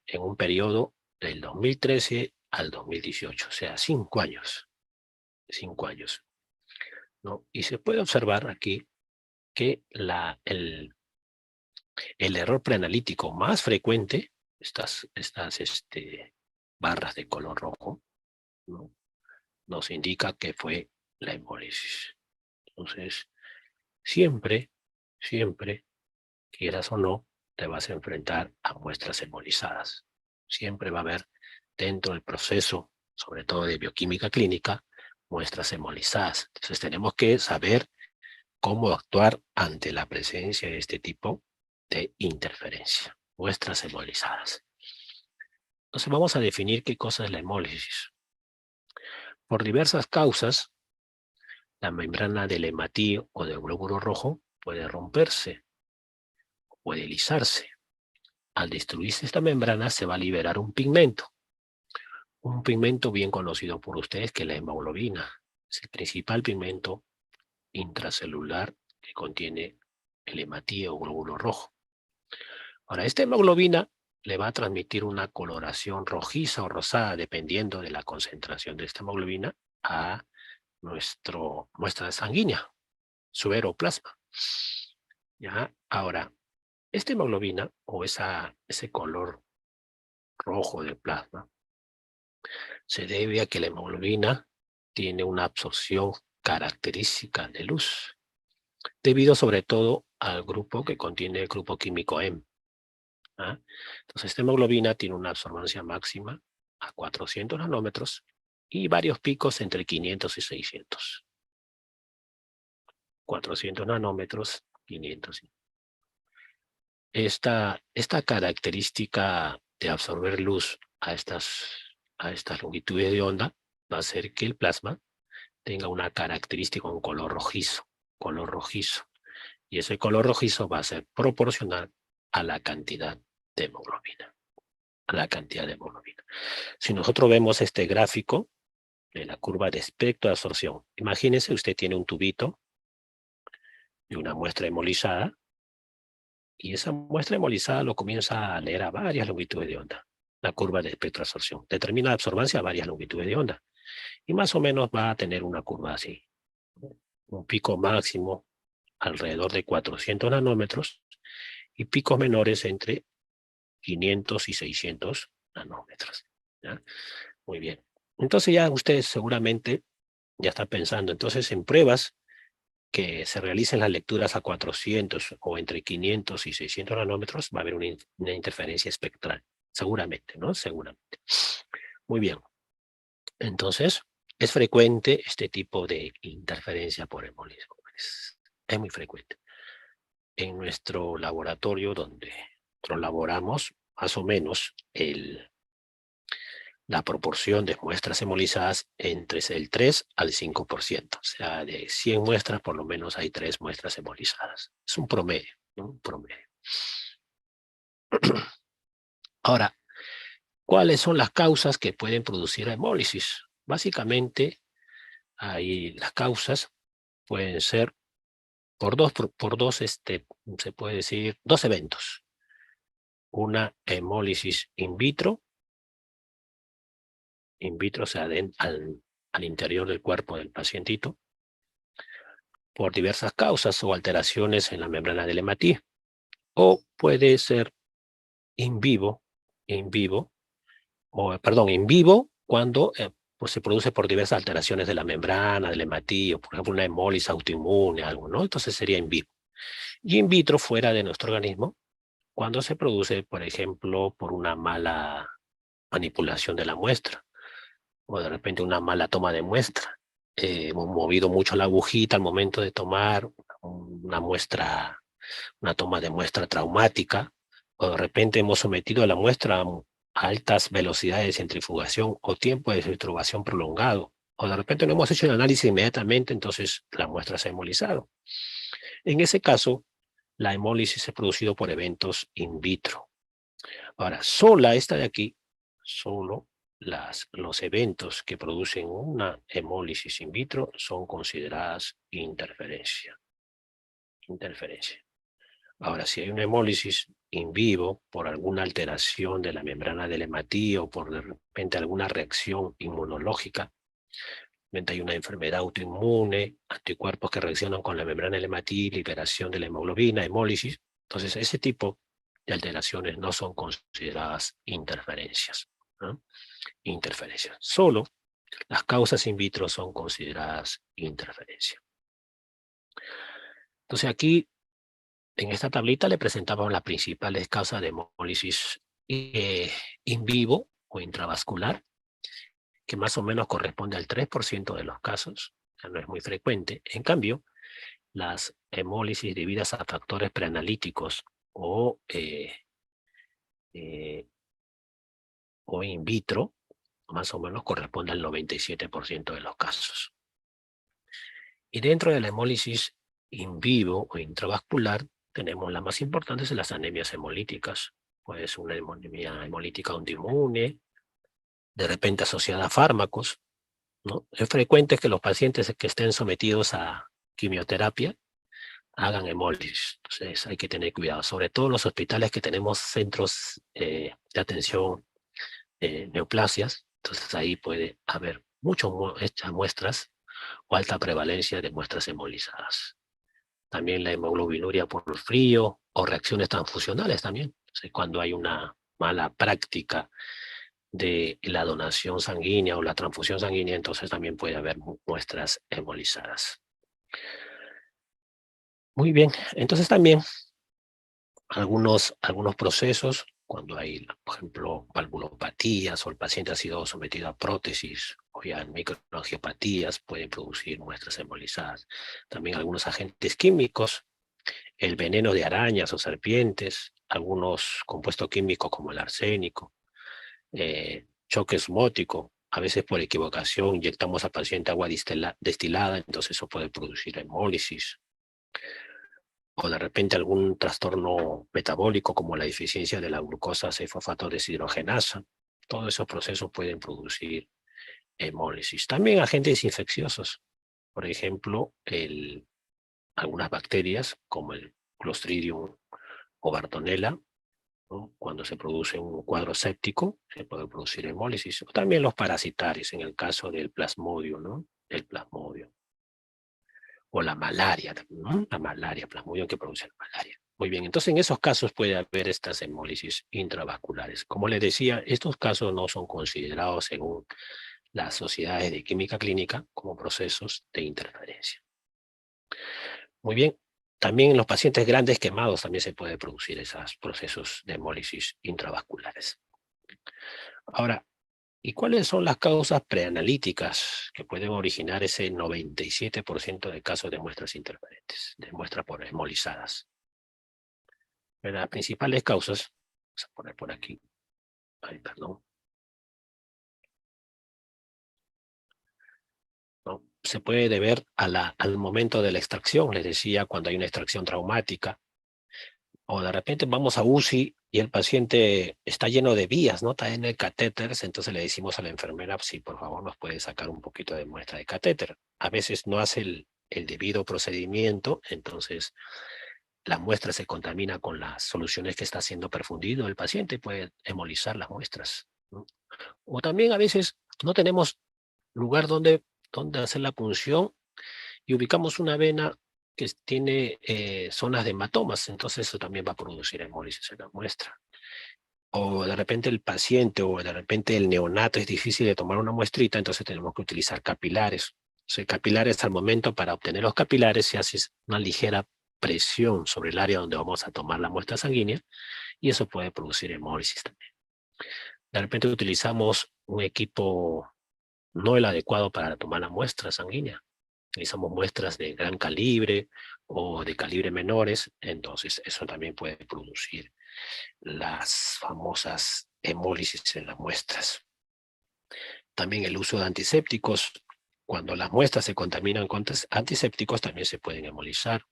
Speaker 1: en un periodo del 2013 al 2018, o sea, 5 años. 5 años, ¿no? Y se puede observar aquí que el error preanalítico más frecuente, estas barras de color rojo, ¿no?, nos indica que fue la hemólisis. Entonces, siempre, quieras o no, te vas a enfrentar a muestras hemolizadas. Siempre va a haber dentro del proceso, sobre todo de bioquímica clínica, muestras hemolizadas. Entonces tenemos que saber cómo actuar ante la presencia de este tipo de interferencia, muestras hemolizadas. Entonces vamos a definir qué cosa es la hemólisis. Por diversas causas, la membrana del hematío o del glóbulo rojo puede romperse, puede lisarse. Al destruirse esta membrana se va a liberar un pigmento bien conocido por ustedes, que es la hemoglobina. Es el principal pigmento intracelular que contiene el hematío o glóbulo rojo. Ahora, esta hemoglobina le va a transmitir una coloración rojiza o rosada, dependiendo de la concentración de esta hemoglobina, a nuestra sanguínea, sueroplasma. ¿Ya? Ahora, esta hemoglobina o ese color rojo del plasma se debe a que la hemoglobina tiene una absorción característica de luz, debido sobre todo al grupo que contiene el grupo químico M. ¿Ah? Entonces, esta hemoglobina tiene una absorbancia máxima a 400 nanómetros y varios picos entre 500 y 600. 400 nanómetros, 500. Esta característica de absorber luz a estas longitudes de onda va a hacer que el plasma tenga una característica, un color rojizo, y ese color rojizo va a ser proporcional a la cantidad de hemoglobina, Si nosotros vemos este gráfico de la curva de espectro de absorción, imagínense, usted tiene un tubito y una muestra hemolizada, y esa muestra hemolizada lo comienza a leer a varias longitudes de onda. La curva de espectro de absorción determina la absorbancia a varias longitudes de onda, y más o menos va a tener una curva así, un pico máximo alrededor de 400 nanómetros y picos menores entre 500 y 600 nanómetros. ¿Ya? Muy bien. Entonces ya ustedes seguramente ya están pensando entonces en pruebas que se realicen las lecturas a 400 o entre 500 y 600 nanómetros, va a haber una interferencia espectral. Seguramente, ¿no? Seguramente. Muy bien. Entonces, es frecuente este tipo de interferencia por hemolismo. Es muy frecuente. En nuestro laboratorio, donde nosotros laboramos, más o menos la proporción de muestras hemolizadas entre el 3 al 5%. O sea, de 100 muestras, por lo menos hay 3 muestras hemolizadas. Es un promedio, ¿no? Un promedio. Ahora, ¿cuáles son las causas que pueden producir hemólisis? Básicamente, ahí las causas pueden ser por dos, se puede decir, 2 eventos. Una hemólisis in vitro in vitro, o sea, al interior del cuerpo del pacientito, por diversas causas o alteraciones en la membrana del hematí. O puede ser in vivo, in vivo cuando pues se produce por diversas alteraciones de la membrana, del hematí, o por ejemplo una hemólisis autoinmune, algo, ¿no? Entonces sería in vivo. Y in vitro, fuera de nuestro organismo, cuando se produce, por ejemplo, por una mala manipulación de la muestra, o de repente una mala toma de muestra. Hemos movido mucho la agujita al momento de tomar una muestra, una toma de muestra traumática, o de repente hemos sometido a la muestra a altas velocidades de centrifugación o tiempo de centrifugación prolongado, o de repente no hemos hecho el análisis inmediatamente, entonces la muestra se ha hemolizado. En ese caso, la hemólisis es producido por eventos in vitro. Ahora, sola esta de aquí, solo los eventos que producen una hemólisis in vitro son consideradas interferencia. Ahora, si hay una hemólisis in vivo por alguna alteración de la membrana del hematí o por de repente alguna reacción inmunológica, hay una enfermedad autoinmune, anticuerpos que reaccionan con la membrana del hematí, liberación de la hemoglobina, hemólisis, entonces ese tipo de alteraciones no son consideradas interferencias, ¿no? Interferencias. Solo las causas in vitro son consideradas interferencia. Entonces aquí, en esta tablita le presentamos las principales causas de hemólisis in vivo o intravascular, que más o menos corresponde al 3% de los casos, ya no es muy frecuente. En cambio, las hemólisis debidas a factores preanalíticos o in vitro, más o menos corresponde al 97% de los casos. Y dentro de la hemólisis in vivo o intravascular, tenemos las más importantes de las anemias hemolíticas. Pues una anemia hemolítica autoinmune, de repente asociada a fármacos, ¿no? Es frecuente que los pacientes que estén sometidos a quimioterapia hagan hemólisis. Entonces hay que tener cuidado, sobre todo en los hospitales que tenemos centros de atención neoplasias. Entonces ahí puede haber muchas muestras o alta prevalencia de muestras hemolizadas. También la hemoglobinuria por frío o reacciones transfusionales también. Entonces, cuando hay una mala práctica de la donación sanguínea o la transfusión sanguínea, entonces también puede haber muestras hemolizadas. Muy bien, entonces también algunos procesos, cuando hay, por ejemplo, valvulopatías o el paciente ha sido sometido a prótesis o ya microangiopatías, pueden producir muestras embolizadas. También algunos agentes químicos, el veneno de arañas o serpientes, algunos compuestos químicos como el arsénico, choque osmótico, a veces por equivocación inyectamos al paciente agua destilada, entonces eso puede producir hemólisis. O de repente algún trastorno metabólico como la deficiencia de la glucosa 6-fosfato deshidrogenasa. Todos esos procesos pueden producir hemólisis. También agentes infecciosos, por ejemplo, algunas bacterias como el Clostridium o Bartonella, ¿no? Cuando se produce un cuadro séptico, se puede producir hemólisis. O también los parasitarios, en el caso del plasmodio, ¿no? El plasmodio. O la malaria, ¿no? La malaria, plasmodio que produce la malaria. Muy bien, entonces en esos casos puede haber estas hemólisis intravasculares. Como les decía, estos casos no son considerados según las sociedades de química clínica como procesos de interferencia. Muy bien, también en los pacientes grandes quemados también se puede producir esos procesos de hemólisis intravasculares. Ahora, ¿y cuáles son las causas preanalíticas que pueden originar ese 97% de casos de muestras interferentes, de muestras por hemolizadas? Las principales causas, vamos a poner por aquí, perdón, ¿no? Se puede deber al momento de la extracción, les decía, cuando hay una extracción traumática, o de repente vamos a UCI y el paciente está lleno de vías, ¿no? Está en el catéter, entonces le decimos a la enfermera, sí, por favor, nos puede sacar un poquito de muestra de catéter. A veces no hace el debido procedimiento, entonces la muestra se contamina con las soluciones que está siendo perfundido el paciente, puede hemolizar las muestras, ¿no? O también a veces no tenemos lugar donde hacer la punción y ubicamos una vena que tiene zonas de hematomas, entonces eso también va a producir hemólisis en la muestra. O de repente el paciente o de repente el neonato es difícil de tomar una muestrita, entonces tenemos que utilizar capilares. O sea, capilares, al momento para obtener los capilares se hace una ligera presión sobre el área donde vamos a tomar la muestra sanguínea y eso puede producir hemólisis también. De repente utilizamos un equipo no el adecuado para tomar la muestra sanguínea. Utilizamos muestras de gran calibre o de calibre menores, entonces eso también puede producir las famosas hemólisis en las muestras. También el uso de antisépticos. Cuando las muestras se contaminan con antisépticos también se pueden hemolizar.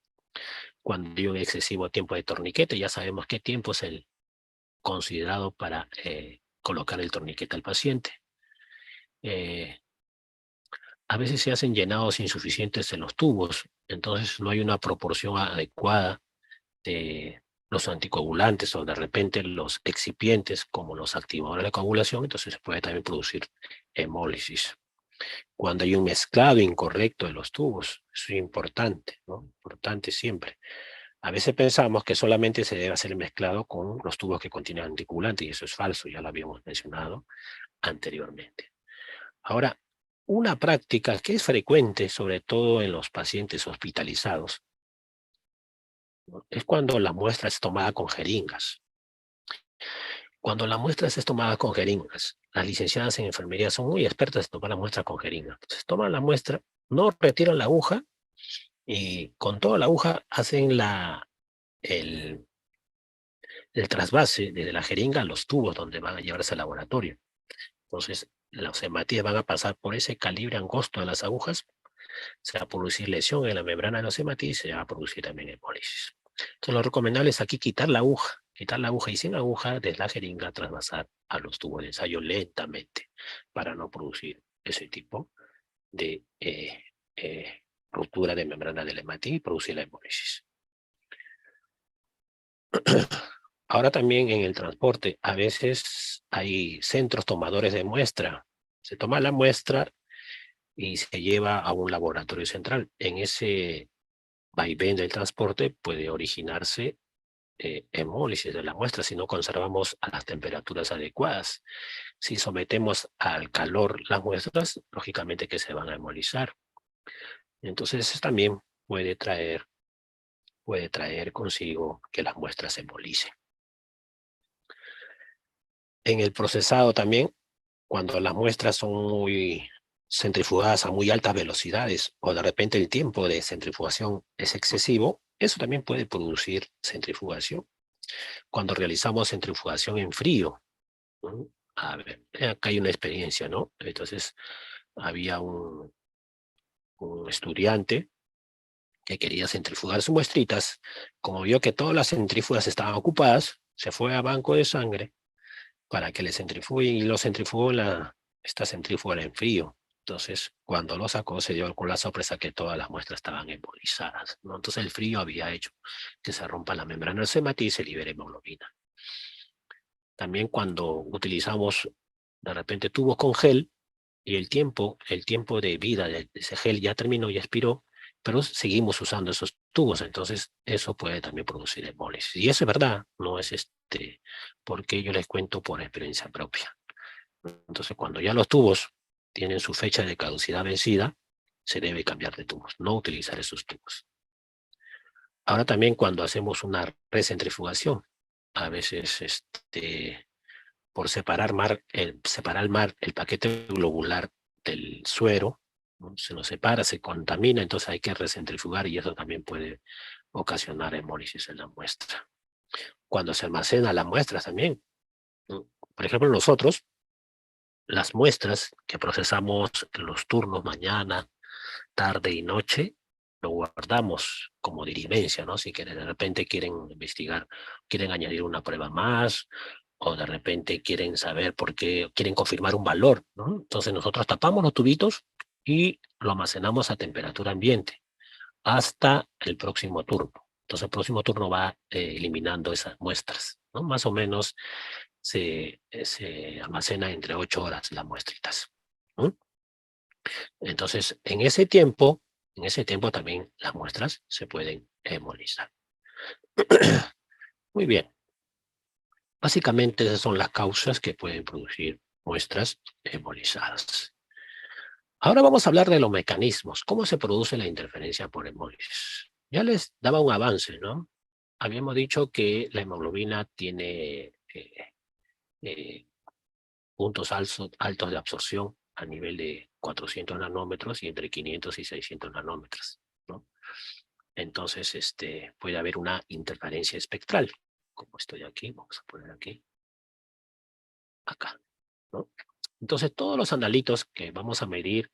Speaker 1: Cuando hay un excesivo tiempo de torniquete, ya sabemos qué tiempo es el considerado para colocar el torniquete al paciente. A veces se hacen llenados insuficientes en los tubos, entonces no hay una proporción adecuada de los anticoagulantes o de repente los excipientes como los activadores de coagulación, entonces se puede también producir hemólisis. Cuando hay un mezclado incorrecto de los tubos, eso es importante, ¿no? Importante siempre. A veces pensamos que solamente se debe hacer el mezclado con los tubos que contienen anticoagulantes y eso es falso, ya lo habíamos mencionado anteriormente. Ahora, una práctica que es frecuente, sobre todo en los pacientes hospitalizados, ¿no?, es cuando la muestra es tomada con jeringas. Cuando la muestra es tomada con jeringas, las licenciadas en enfermería son muy expertas en tomar la muestra con jeringa. Entonces toman la muestra, no retiran la aguja y con toda la aguja hacen el, el trasvase desde la jeringa a los tubos donde van a llevarse al laboratorio. Entonces las hematías van a pasar por ese calibre angosto de las agujas, se va a producir lesión en la membrana de los hematíes y se va a producir también hemólisis. Entonces lo recomendable es aquí quitar la aguja y sin aguja desde la jeringa trasvasar a los tubos de ensayo lentamente para no producir ese tipo de ruptura de membrana del hematíes y producir la hemólisis. Ahora también en el transporte a veces hay centros tomadores de muestra. Se toma la muestra y se lleva a un laboratorio central. En ese vaivén del transporte puede originarse hemólisis de la muestra si no conservamos a las temperaturas adecuadas. Si sometemos al calor las muestras, lógicamente que se van a hemolizar. Entonces eso también puede traer consigo que las muestras se hemolicen. En el procesado también, cuando las muestras son muy centrifugadas a muy altas velocidades o de repente el tiempo de centrifugación es excesivo, eso también puede producir centrifugación. Cuando realizamos centrifugación en frío, ¿no? A ver, acá hay una experiencia, ¿no? Entonces había un estudiante que quería centrifugar sus muestritas. Como vio que todas las centrífugas estaban ocupadas, se fue a banco de sangre para que le centrifuguen y lo centrifugó esta centrífuga en frío. Entonces, cuando lo sacó, se dio con la sorpresa que todas las muestras estaban embolizadas, ¿no? Entonces, el frío había hecho que se rompa la membrana del hematíes y se libere hemoglobina. También cuando utilizamos, de repente, tubos con gel, y el tiempo de vida de ese gel ya terminó y expiró, pero seguimos usando esos tubos, entonces eso puede también producir hemólisis. Y eso es verdad, no es porque yo les cuento por experiencia propia. Entonces, cuando ya los tubos tienen su fecha de caducidad vencida, se debe cambiar de tubos, no utilizar esos tubos. Ahora también cuando hacemos una recentrifugación, a veces por separar el paquete globular del suero, ¿no?, se nos separa, se contamina, entonces hay que recentrifugar y eso también puede ocasionar hemólisis en la muestra. Cuando se almacena la muestra también, ¿no? Por ejemplo, nosotros, las muestras que procesamos en los turnos mañana, tarde y noche, lo guardamos como dirimencia, ¿no? Si quieren, de repente quieren investigar, quieren añadir una prueba más, o de repente quieren saber por qué, quieren confirmar un valor, ¿no? Entonces nosotros tapamos los tubitos y lo almacenamos a temperatura ambiente hasta el próximo turno. Entonces el próximo turno va eliminando esas muestras, ¿no? Más o menos se almacena entre 8 horas las muestritas. Entonces, en ese tiempo también las muestras se pueden hemolizar. Muy bien. Básicamente esas son las causas que pueden producir muestras hemolizadas. Ahora vamos a hablar de los mecanismos. ¿Cómo se produce la interferencia por hemólisis? Ya les daba un avance, ¿no? Habíamos dicho que la hemoglobina tiene eh, puntos altos de absorción a nivel de 400 nanómetros y entre 500 y 600 nanómetros, ¿no? Entonces, puede haber una interferencia espectral, como estoy aquí, vamos a poner aquí, acá, ¿no? Entonces, todos los analitos que vamos a medir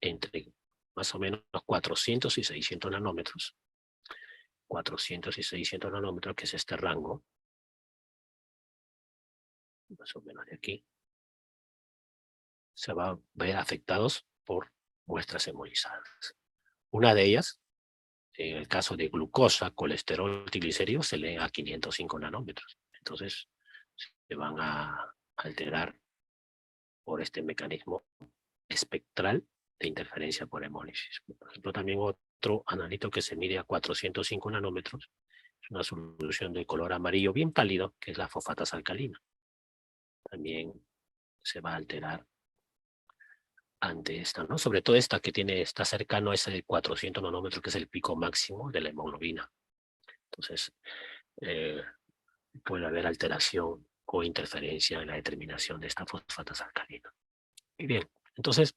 Speaker 1: entre más o menos 400 y 600 nanómetros, 400 y 600 nanómetros, que es este rango, más o menos de aquí, se va a ver afectados por muestras hemolizadas. Una de ellas, en el caso de glucosa, colesterol, triglicéridos, se leen a 505 nanómetros. Entonces, se van a alterar por este mecanismo espectral de interferencia por hemólisis. Por ejemplo, también otro analito que se mide a 405 nanómetros es una solución de color amarillo bien pálido, que es la fosfatasa alcalina. También se va a alterar ante esta, ¿no? Sobre todo esta que está cercano a ese 400 nanómetros, que es el pico máximo de la hemoglobina. Entonces, puede haber alteración o interferencia en la determinación de esta fosfatasa alcalina. Muy bien, entonces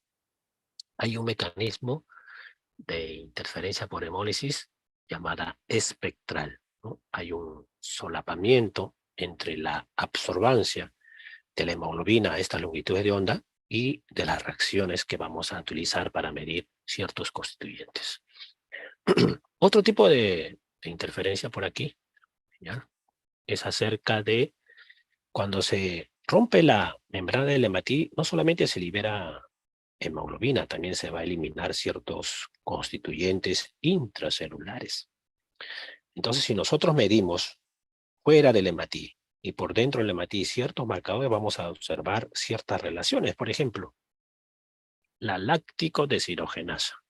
Speaker 1: hay un mecanismo de interferencia por hemólisis llamada espectral, ¿no? Hay un solapamiento entre la absorbancia de la hemoglobina a estas longitudes de onda y de las reacciones que vamos a utilizar para medir ciertos constituyentes. Otro tipo de interferencia por aquí, ¿ya? Es acerca de cuando se rompe la membrana del hematí, no solamente se libera hemoglobina, también se va a eliminar ciertos constituyentes intracelulares. Entonces, si nosotros medimos fuera del hematí y por dentro del hematí ciertos marcadores, vamos a observar ciertas relaciones. Por ejemplo, la láctico deshidrogenasa.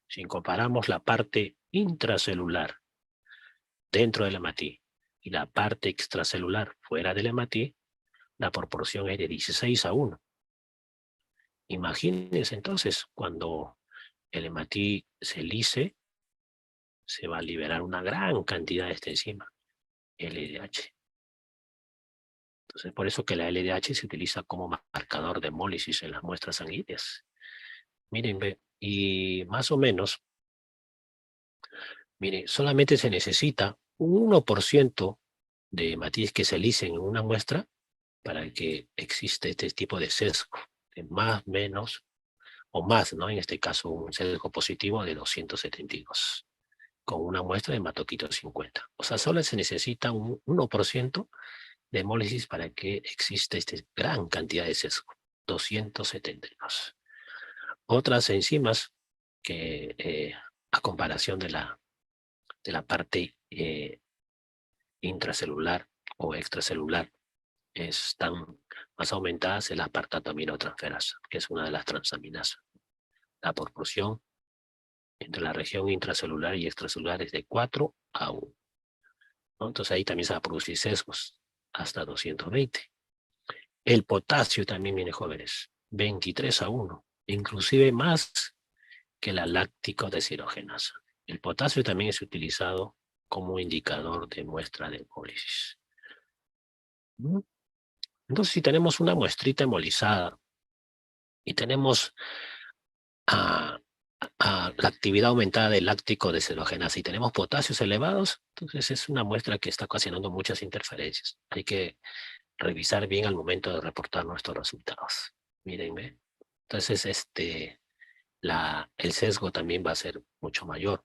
Speaker 1: Si comparamos la parte intracelular dentro del hematí y la parte extracelular fuera del hematí, la proporción es de 16:1. Imagínense entonces, cuando el hematí se lise, se va a liberar una gran cantidad de esta enzima, LDH. Entonces, por eso que la LDH se utiliza como marcador de hemólisis en las muestras sanguíneas. Miren, ve, y más o menos, mire, solamente se necesita un 1% de hematíes que se lisen en una muestra para que exista este tipo de sesgo, de más, menos, o más, ¿no? En este caso, un sesgo positivo de 272, con una muestra de hematoquito 50. O sea, solo se necesita un 1% de hemólisis para que exista esta gran cantidad de sesgo, 272. Otras enzimas que, a comparación de la parte intracelular o extracelular, están más aumentadas en la apartataminotransferasa, que es una de las transaminasas. La proporción entre la región intracelular y extracelular es de 4:1, ¿no? Entonces ahí también se va a producir sesgos hasta 220. El potasio también, viene jóvenes, 23:1, inclusive más que la láctico deshidrogenasa. El potasio también es utilizado como indicador de muestra de hemólisis. Entonces, si tenemos una muestrita hemolizada y tenemos la actividad aumentada del láctico deshidrogenasa y tenemos potasios elevados, entonces es una muestra que está ocasionando muchas interferencias. Hay que revisar bien al momento de reportar nuestros resultados. Mírenme. Entonces, el sesgo también va a ser mucho mayor.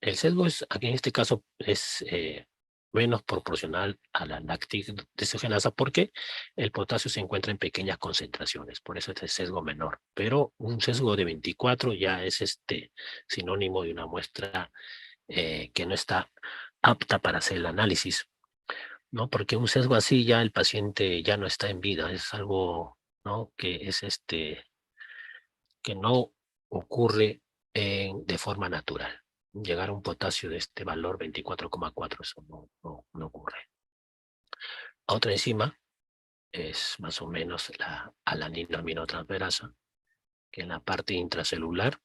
Speaker 1: El sesgo aquí en este caso es menos proporcional a la láctica deshidrogenasa porque el potasio se encuentra en pequeñas concentraciones, por eso es el sesgo menor. Pero un sesgo de 24 ya es sinónimo de una muestra que no está apta para hacer el análisis, ¿no? Porque un sesgo así ya el paciente ya no está en vida, es algo, ¿no? Que es que no ocurre de forma natural. Llegar a un potasio de este valor 24,4, eso no ocurre. Otra enzima es más o menos la alanina aminotransferasa, que en la parte intracelular,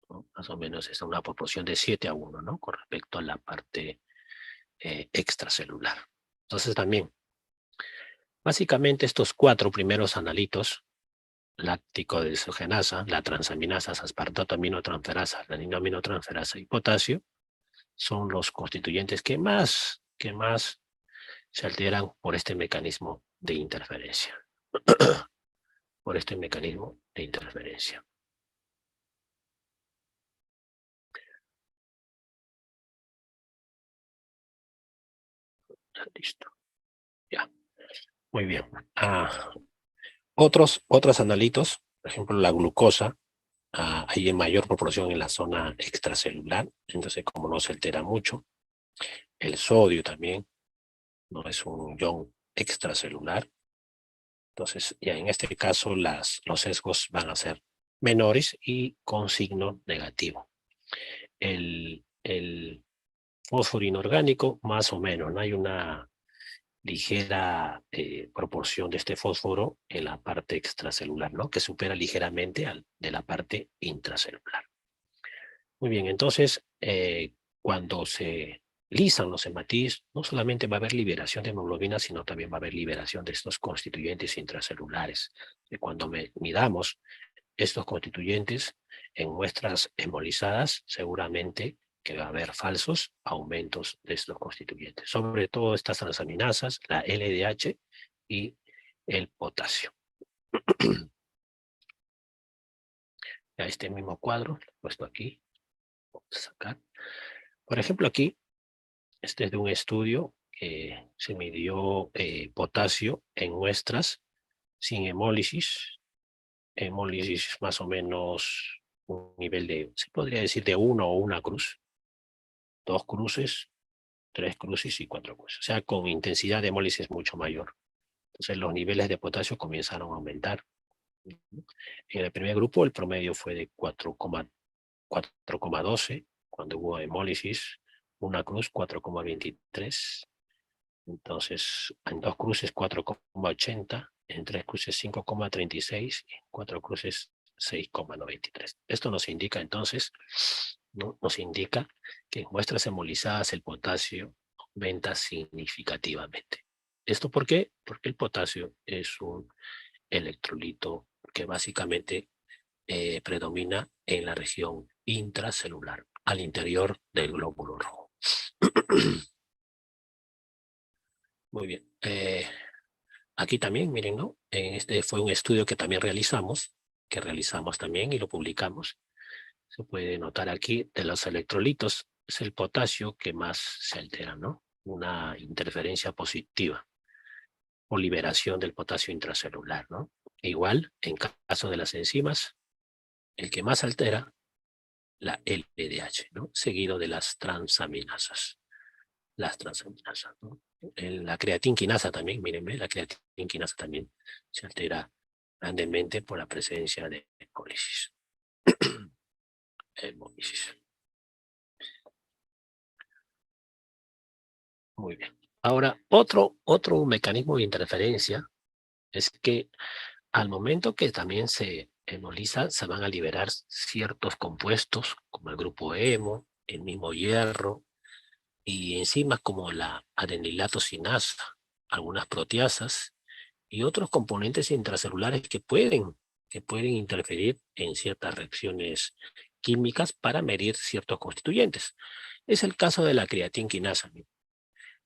Speaker 1: ¿no?, más o menos es una proporción de 7:1, ¿no?, con respecto a la parte extracelular. Entonces también, básicamente estos 4 primeros analitos, láctico desogenasa, la transaminasa, aspartato aminotransferasa, alanina aminotransferasa y potasio, son los constituyentes que más se alteran por este mecanismo de interferencia. Por este mecanismo de interferencia. Listo. Ya. Muy bien. Otros analitos, por ejemplo, la glucosa, hay en mayor proporción en la zona extracelular, entonces como no se altera mucho. El sodio también no es un ion extracelular. Entonces, ya en este caso los sesgos van a ser menores y con signo negativo. El fósforo inorgánico, más o menos, ¿no? Hay una ligera proporción de este fósforo en la parte extracelular, ¿no?, que supera ligeramente de la parte intracelular. Muy bien, entonces, cuando se lisan los hematíes, no solamente va a haber liberación de hemoglobina, sino también va a haber liberación de estos constituyentes intracelulares. Y cuando midamos estos constituyentes en muestras hemolizadas, seguramente que va a haber falsos aumentos de estos constituyentes, sobre todo estas transaminasas, la LDH y el potasio. Ya este mismo cuadro, lo he puesto aquí, vamos a sacar. Por ejemplo, aquí, este es de un estudio que se midió potasio en muestras sin hemólisis más o menos un nivel de, se podría decir, de 1 o 1 cruz, 2 cruces, 3 cruces y 4 cruces. O sea, con intensidad de hemólisis mucho mayor. Entonces los niveles de potasio comenzaron a aumentar. En el primer grupo el promedio fue de 4,12, cuando hubo hemólisis, 1 cruz 4,23. Entonces, en 2 cruces 4,80, en 3 cruces 5,36 y en 4 cruces 6,93. Esto nos indica entonces, ¿no?, nos indica que en muestras hemolizadas el potasio aumenta significativamente. ¿Esto por qué? Porque el potasio es un electrolito que básicamente predomina en la región intracelular, al interior del glóbulo rojo. Muy bien. Aquí también, miren, ¿no? Este fue un estudio que también realizamos también y lo publicamos. Se puede notar aquí de los electrolitos, es el potasio que más se altera, ¿no? Una interferencia positiva o liberación del potasio intracelular, ¿no? Igual, en caso de las enzimas, el que más altera, la LDH, ¿no?, seguido de las transaminasas. Las transaminasas, ¿no? La creatinquinasa también, mírenme, la creatinquinasa también se altera grandemente por la presencia de hemólisis. Hemólisis. Muy bien. Ahora, otro mecanismo de interferencia es que al momento que también se hemoliza, se van a liberar ciertos compuestos, como el grupo hemo, el mismo hierro, y enzimas como la adenilato sinasa, algunas proteasas y otros componentes intracelulares que pueden interferir en ciertas reacciones químicas para medir ciertos constituyentes. Es el caso de la creatinquinasa.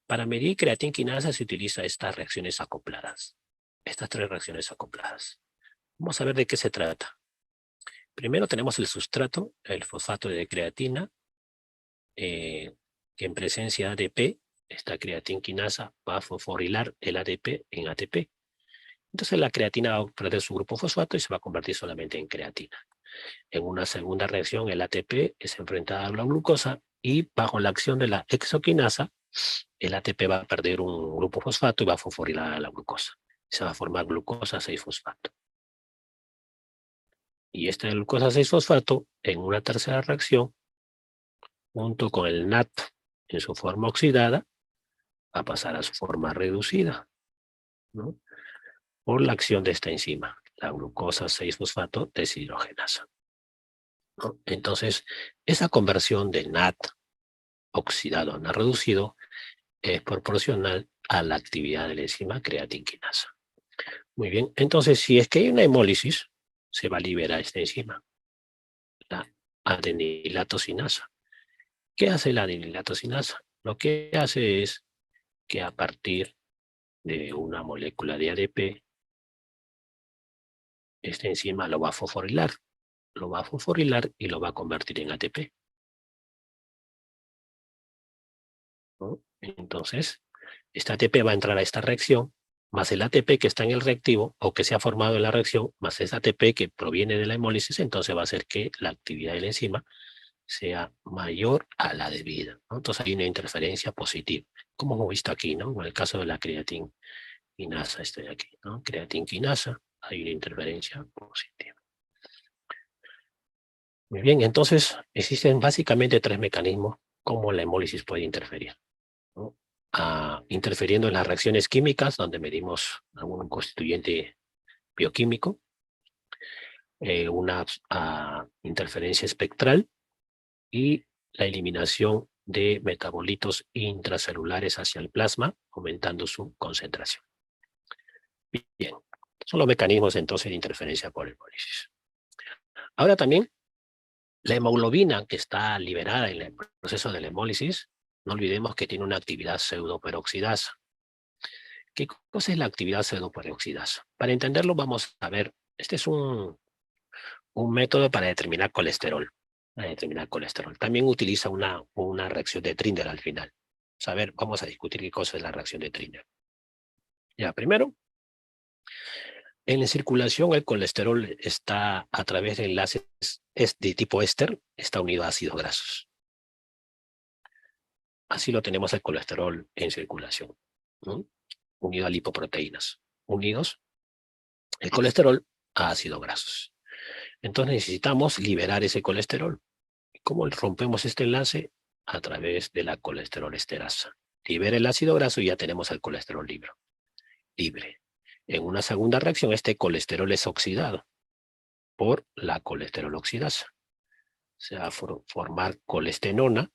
Speaker 1: Para medir creatinquinasa se utiliza estas reacciones acopladas, estas 3 reacciones acopladas. Vamos a ver de qué se trata. Primero tenemos el sustrato, el fosfato de creatina, que en presencia de ADP, esta creatinquinasa va a fosforilar el ADP en ATP. Entonces la creatina va a perder su grupo fosfato y se va a convertir solamente en creatina. En una segunda reacción, el ATP es enfrentado a la glucosa y bajo la acción de la exoquinasa, el ATP va a perder un grupo fosfato y va a fosforilar a la glucosa. Se va a formar glucosa 6-fosfato. Y este glucosa 6-fosfato, en una tercera reacción, junto con el NAT en su forma oxidada, va a pasar a su forma reducida, ¿no? Por la acción de esta enzima, la glucosa 6-fosfato deshidrogenasa, ¿no? Entonces, esa conversión de NAT oxidado a NAT reducido es proporcional a la actividad de la enzima creatinquinasa. Muy bien, entonces si es que hay una hemólisis, se va a liberar esta enzima, la adenilatocinasa. ¿Qué hace la adenilatocinasa? Lo que hace es que a partir de una molécula de ADP, esta enzima lo va a fosforilar y lo va a convertir en ATP, ¿no? Entonces, esta ATP va a entrar a esta reacción, más el ATP que está en el reactivo o que se ha formado en la reacción, más ese ATP que proviene de la hemólisis, entonces va a hacer que la actividad de la enzima sea mayor a la debida, ¿no? Entonces hay una interferencia positiva, como hemos visto aquí, ¿no? En el caso de la creatinquinasa, estoy aquí, ¿no? Creatinquinasa, hay una interferencia positiva. Muy bien, entonces existen básicamente tres mecanismos cómo la hemólisis puede interferir, ¿no? Interfiriendo en las reacciones químicas, donde medimos algún constituyente bioquímico, una interferencia espectral y la eliminación de metabolitos intracelulares hacia el plasma, aumentando su concentración. Bien, son los mecanismos entonces de interferencia por hemólisis. Ahora también, la hemoglobina que está liberada en el proceso de la hemólisis, no olvidemos que tiene una actividad pseudoperoxidasa. ¿Qué cosa es la actividad pseudoperoxidasa? Para entenderlo vamos a ver, este es un método para determinar colesterol. También utiliza una reacción de Trinder al final. A ver, vamos a discutir qué cosa es la reacción de Trinder. Ya, primero, en la circulación el colesterol está a través de enlaces de tipo éster, está unido a ácidos grasos. Así lo tenemos el colesterol en circulación, ¿no? Unido a lipoproteínas, unidos el colesterol a ácidos grasos. Entonces necesitamos liberar ese colesterol. ¿Cómo rompemos este enlace? A través de la colesterol esterasa. Libera el ácido graso y ya tenemos el colesterol libre. En una segunda reacción, este colesterol es oxidado por la colesterol oxidasa. Se va a formar colestenona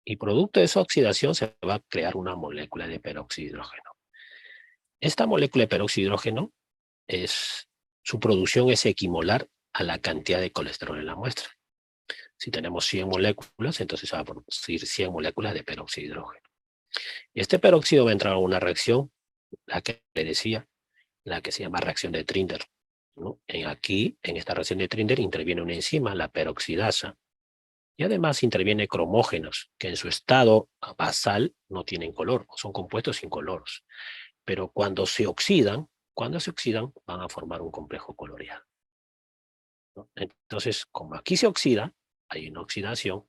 Speaker 1: y producto de esa oxidación se va a crear una molécula de peróxido de hidrógeno. Esta molécula de peróxido de hidrógeno, su producción es equimolar a la cantidad de colesterol en la muestra. Si tenemos 100 moléculas, entonces se va a producir 100 moléculas de peróxido de hidrógeno. Y este peróxido va a entrar a una reacción, la que le decía, la que se llama reacción de Trinder, ¿no? Aquí, en esta reacción de Trinder, interviene una enzima, la peroxidasa, y además interviene cromógenos, que en su estado basal no tienen color, son compuestos incoloros. Pero cuando se oxidan, van a formar un complejo coloreado, ¿no? Entonces, como aquí se oxida, hay una oxidación,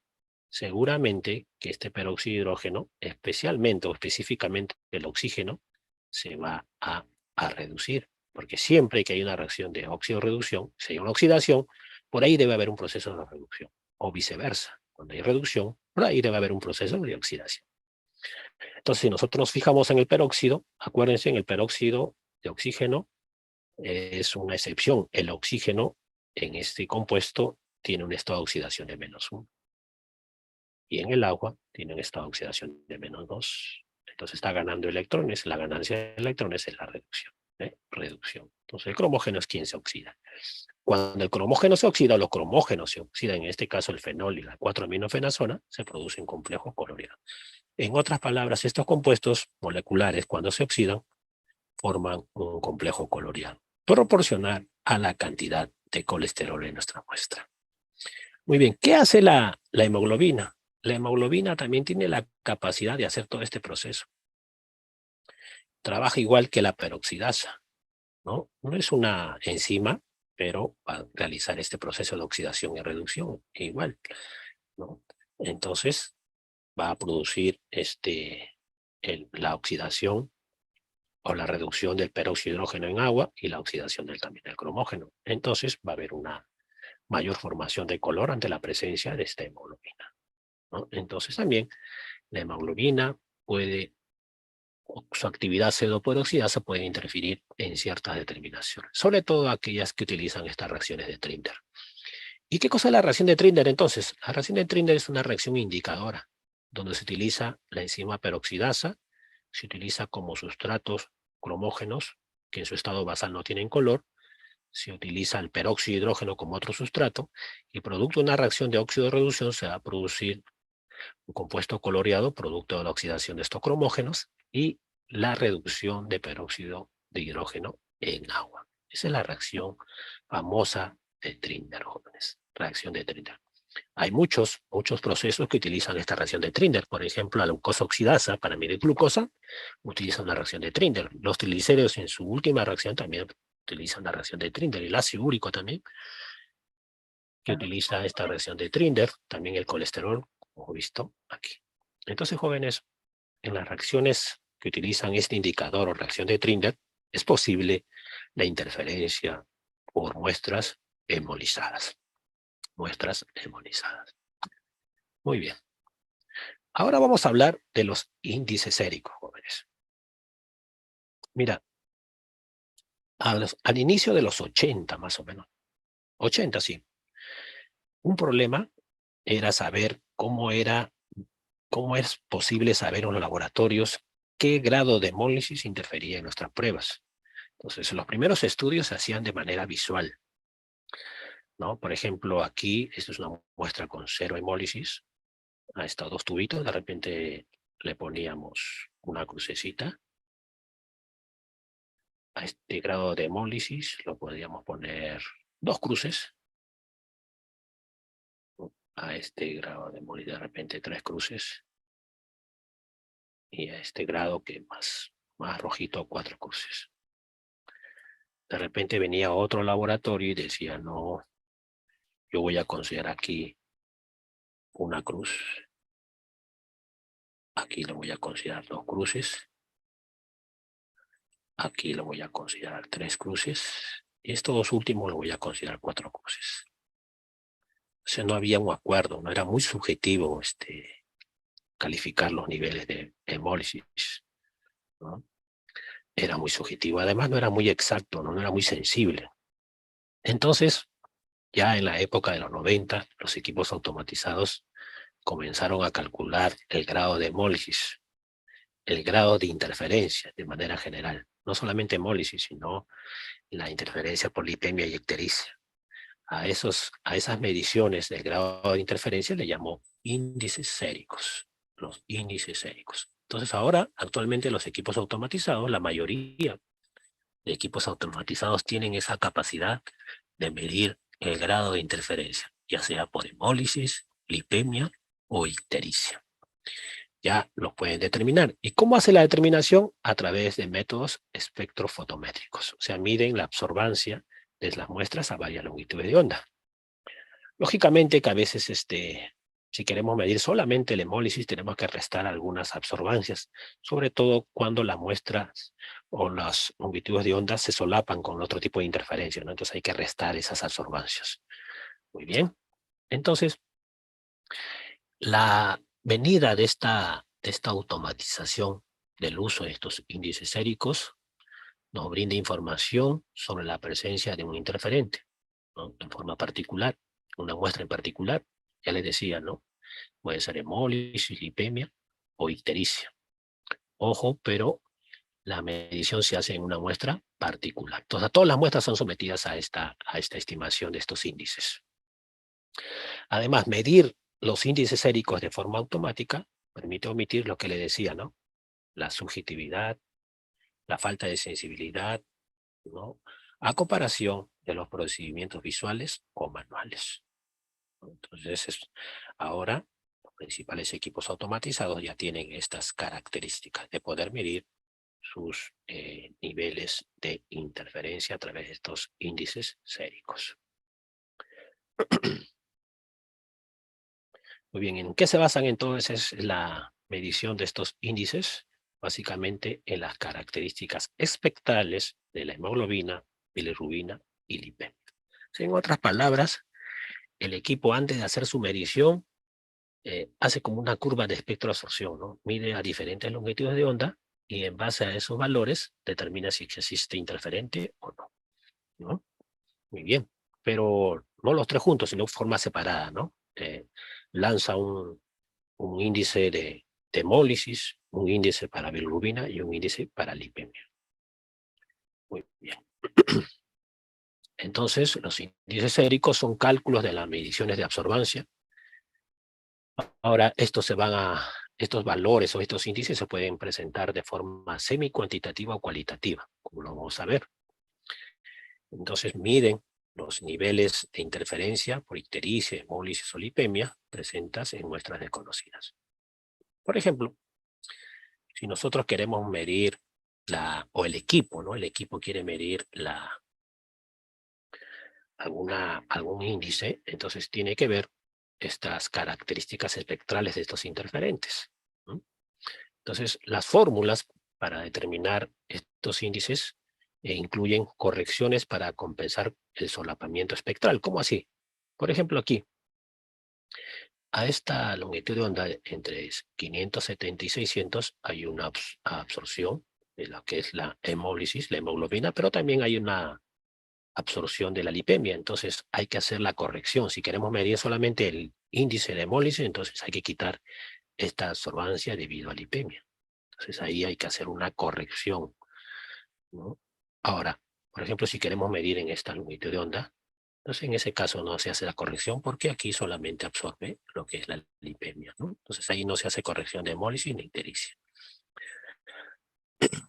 Speaker 1: seguramente que este peróxido de hidrógeno, especialmente o específicamente el oxígeno, se va a reducir, porque siempre que hay una reacción de óxido-reducción, si hay una oxidación, por ahí debe haber un proceso de reducción, o viceversa. Cuando hay reducción, por ahí debe haber un proceso de oxidación. Entonces, si nosotros nos fijamos en el peróxido, acuérdense, en el peróxido de oxígeno es una excepción. El oxígeno en este compuesto tiene un estado de oxidación de -1. Y en el agua tiene un estado de oxidación de -2. Entonces está ganando electrones. La ganancia de electrones es la reducción. Reducción. Entonces el cromógeno es quien se oxida. Cuando el cromógeno se oxida, o los cromógenos se oxidan, en este caso el fenol y la 4-aminofenazona, se produce un complejo coloreado. En otras palabras, estos compuestos moleculares, cuando se oxidan, forman un complejo coloreado, proporcional a la cantidad de colesterol en nuestra muestra. Muy bien, ¿qué hace la hemoglobina? La hemoglobina también tiene la capacidad de hacer todo este proceso. Trabaja igual que la peroxidasa, ¿no? No es una enzima, pero va a realizar este proceso de oxidación y reducción igual, ¿no? Entonces va a producir la oxidación o la reducción del peróxido de hidrógeno en agua y la oxidación también del cromógeno. Entonces va a haber una mayor formación de color ante la presencia de esta hemoglobina, ¿no? Entonces también la hemoglobina puede, o su actividad pseudoperoxidasa puede interferir en ciertas determinaciones, sobre todo aquellas que utilizan estas reacciones de Trinder. ¿Y qué cosa es la reacción de Trinder entonces? La reacción de Trinder es una reacción indicadora, donde se utiliza la enzima peroxidasa, se utiliza como sustratos cromógenos, que en su estado basal no tienen color, se utiliza el peróxido de hidrógeno como otro sustrato, y producto de una reacción de óxido de reducción se va a producir un compuesto coloreado producto de la oxidación de estos cromógenos y la reducción de peróxido de hidrógeno en agua. Esa es la reacción famosa de Trinder, jóvenes. Reacción de Trinder. Hay muchos procesos que utilizan esta reacción de Trinder. Por ejemplo, la glucosa oxidasa para medir glucosa utiliza una reacción de Trinder. Los triglicéridos en su última reacción también utilizan la reacción de Trinder. El ácido úrico también, que utiliza esta reacción de Trinder. También el colesterol, como visto aquí. Entonces, jóvenes, en las reacciones que utilizan este indicador o reacción de Trinder, es posible la interferencia por muestras hemolizadas. Muestras hemolizadas. Muy bien. Ahora vamos a hablar de los índices séricos, jóvenes. Mira, al inicio de los 80, más o menos, 80 sí, un problema era saber cómo es posible saber en los laboratorios qué grado de hemólisis interfería en nuestras pruebas. Entonces, los primeros estudios se hacían de manera visual, ¿no? Por ejemplo, aquí, esta es una muestra con 0 hemólisis, a estos 2 tubitos, de repente le poníamos una crucecita. A este grado de hemólisis lo podríamos poner 2 cruces. A este grado de hemólisis de repente 3 cruces. Y a este grado que más rojito 4 cruces. De repente venía otro laboratorio y decía, no, yo voy a considerar aquí una cruz. Aquí lo voy a considerar 2 cruces. Aquí lo voy a considerar 3 cruces. Y estos 2 últimos lo voy a considerar 4 cruces. O sea, no había un acuerdo, no era muy subjetivo calificar los niveles de hemólisis, ¿no? Era muy subjetivo, además no era muy exacto, no era muy sensible. Entonces, ya en la época de los 90, los equipos automatizados comenzaron a calcular el grado de hemólisis, el grado de interferencia de manera general, no solamente hemólisis, sino la interferencia por lipemia y ictericia. A esas mediciones del grado de interferencia le llamó índices séricos, los índices séricos. Entonces ahora, actualmente los equipos automatizados, la mayoría de equipos automatizados tienen esa capacidad de medir el grado de interferencia, ya sea por hemólisis, lipemia o ictericia. Ya los pueden determinar. ¿Y cómo hace la determinación? A través de métodos espectrofotométricos. O sea, miden la absorbancia de las muestras a varias longitudes de onda. Lógicamente que a veces, si queremos medir solamente el hemólisis, tenemos que restar algunas absorbancias, sobre todo cuando las muestras o las longitudes de onda se solapan con otro tipo de interferencia, ¿no? Entonces hay que restar esas absorbancias. Muy bien. Entonces, la venida de esta automatización del uso de estos índices séricos nos brinda información sobre la presencia de un interferente, ¿no? En forma particular, una muestra en particular, ya les decía, ¿no? Puede ser hemólisis, lipemia o ictericia. Ojo, pero la medición se hace en una muestra particular. Entonces, todas las muestras son sometidas a esta estimación de estos índices. Además, medir los índices séricos de forma automática permite omitir lo que le decía, ¿no? La subjetividad, la falta de sensibilidad, ¿no? A comparación de los procedimientos visuales o manuales. Entonces, ahora los principales equipos automatizados ya tienen estas características de poder medir sus niveles de interferencia a través de estos índices séricos. Muy bien, ¿en qué se basan entonces la medición de estos índices? básicamente en las características espectrales de la hemoglobina, bilirrubina y lipemia. En otras palabras, el equipo antes de hacer su medición hace como una curva de espectro de absorción, ¿no? Mide a diferentes longitudes de onda y en base a esos valores determina si existe interferente o no, ¿no? Muy bien, pero no los tres juntos, sino de forma separada, ¿no? Lanza un índice de hemólisis, un índice para bilirrubina y un índice para lipemia. Muy bien. Entonces, los índices séricos son cálculos de las mediciones de absorbancia. Ahora, estos valores o estos índices se pueden presentar de forma semi-cuantitativa o cualitativa, como lo vamos a ver. Entonces, miden los niveles de interferencia por ictericia, hemólisis o lipemia presentes en muestras desconocidas. Por ejemplo, si nosotros queremos medir o el equipo, ¿no? El equipo quiere medir algún índice, entonces tiene que ver estas características espectrales de estos interferentes, ¿no? Entonces, las fórmulas para determinar estos índices incluyen correcciones para compensar el solapamiento espectral. ¿Cómo así? Por ejemplo, aquí, a esta longitud de onda entre 570 y 600 hay una absorción de lo que es la hemólisis, la hemoglobina, pero también hay una absorción de la lipemia. Entonces hay que hacer la corrección. Si queremos medir solamente el índice de hemólisis, entonces hay que quitar esta absorbancia debido a lipemia. Entonces ahí hay que hacer una corrección, ¿no? Ahora, por ejemplo, si queremos medir en esta longitud de onda, entonces en ese caso no se hace la corrección porque aquí solamente absorbe lo que es la lipemia, ¿no? Entonces ahí no se hace corrección de hemólisis ni ictericia.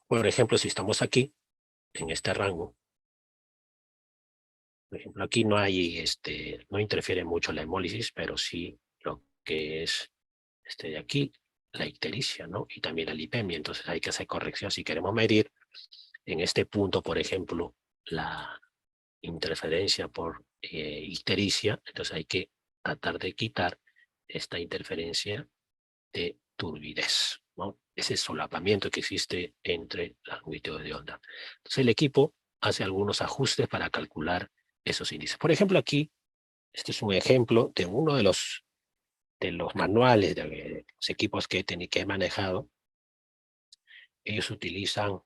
Speaker 1: Por ejemplo, si estamos aquí, en este rango, por ejemplo, aquí no hay, no interfiere mucho la hemólisis, pero sí lo que es de aquí, la ictericia, ¿no? Y también la lipemia. Entonces hay que hacer corrección. Si queremos medir en este punto, por ejemplo, la interferencia por ictericia, entonces hay que tratar de quitar esta interferencia de turbidez, ¿no? Ese solapamiento que existe entre las longitudes de onda. Entonces el equipo hace algunos ajustes para calcular esos índices. Por ejemplo, aquí, este es un ejemplo de uno de los manuales de los equipos que he manejado. Ellos utilizan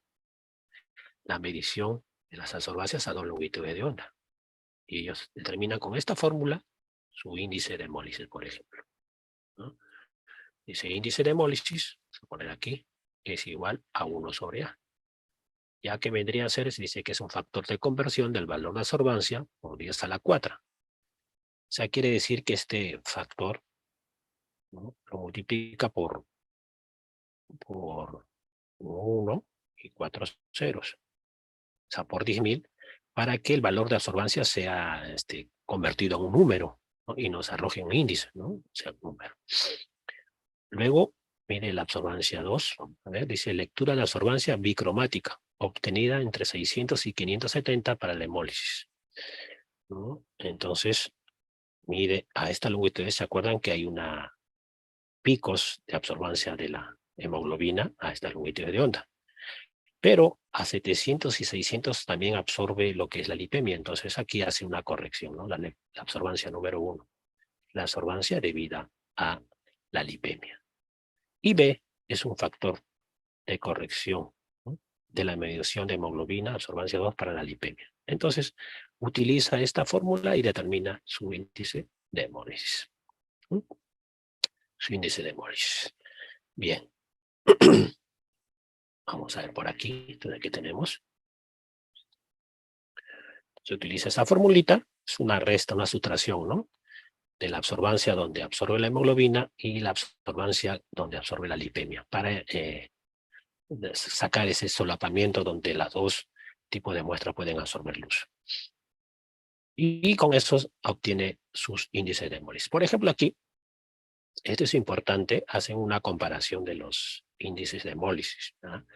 Speaker 1: la medición de las absorbancias a 2 longitudes de onda. Y ellos determinan con esta fórmula su índice de hemólisis, por ejemplo, ¿no? Ese índice de hemólisis, vamos a poner aquí, es igual a 1 sobre A. Ya que vendría a ser, se dice que es un factor de conversión del valor de absorbancia por 10 a la 4. O sea, quiere decir que este factor, ¿no?, lo multiplica por 1 y 4 ceros. O sea, por 10.000, para que el valor de absorbancia sea convertido en un número, ¿no?, y nos arroje un índice, ¿no? O sea, un número. Luego, mire la absorbancia 2. A ver, dice lectura de absorbancia bicromática, obtenida entre 600 y 570 para la hemólisis, ¿no? Entonces, mire, a esta longitud, ¿se acuerdan que hay picos de absorbancia de la hemoglobina a esta longitud de onda? Pero a 700 y 600 también absorbe lo que es la lipemia. Entonces aquí hace una corrección, ¿no? La absorbancia número 1. La absorbancia debida a la lipemia. Y B es un factor de corrección, ¿no?, de la medición de hemoglobina, absorbancia 2 para la lipemia. Entonces utiliza esta fórmula y determina su índice de hemólisis. Su índice de hemólisis. Bien. Vamos a ver por aquí, entonces aquí tenemos. Se utiliza esa formulita, es una resta, una sustracción, ¿no?, de la absorbancia donde absorbe la hemoglobina y la absorbancia donde absorbe la lipemia, para sacar ese solapamiento donde las dos tipos de muestras pueden absorber luz. Y con eso obtiene sus índices de hemólisis. Por ejemplo, aquí, esto es importante, hacen una comparación de los índices de hemólisis, ¿no?,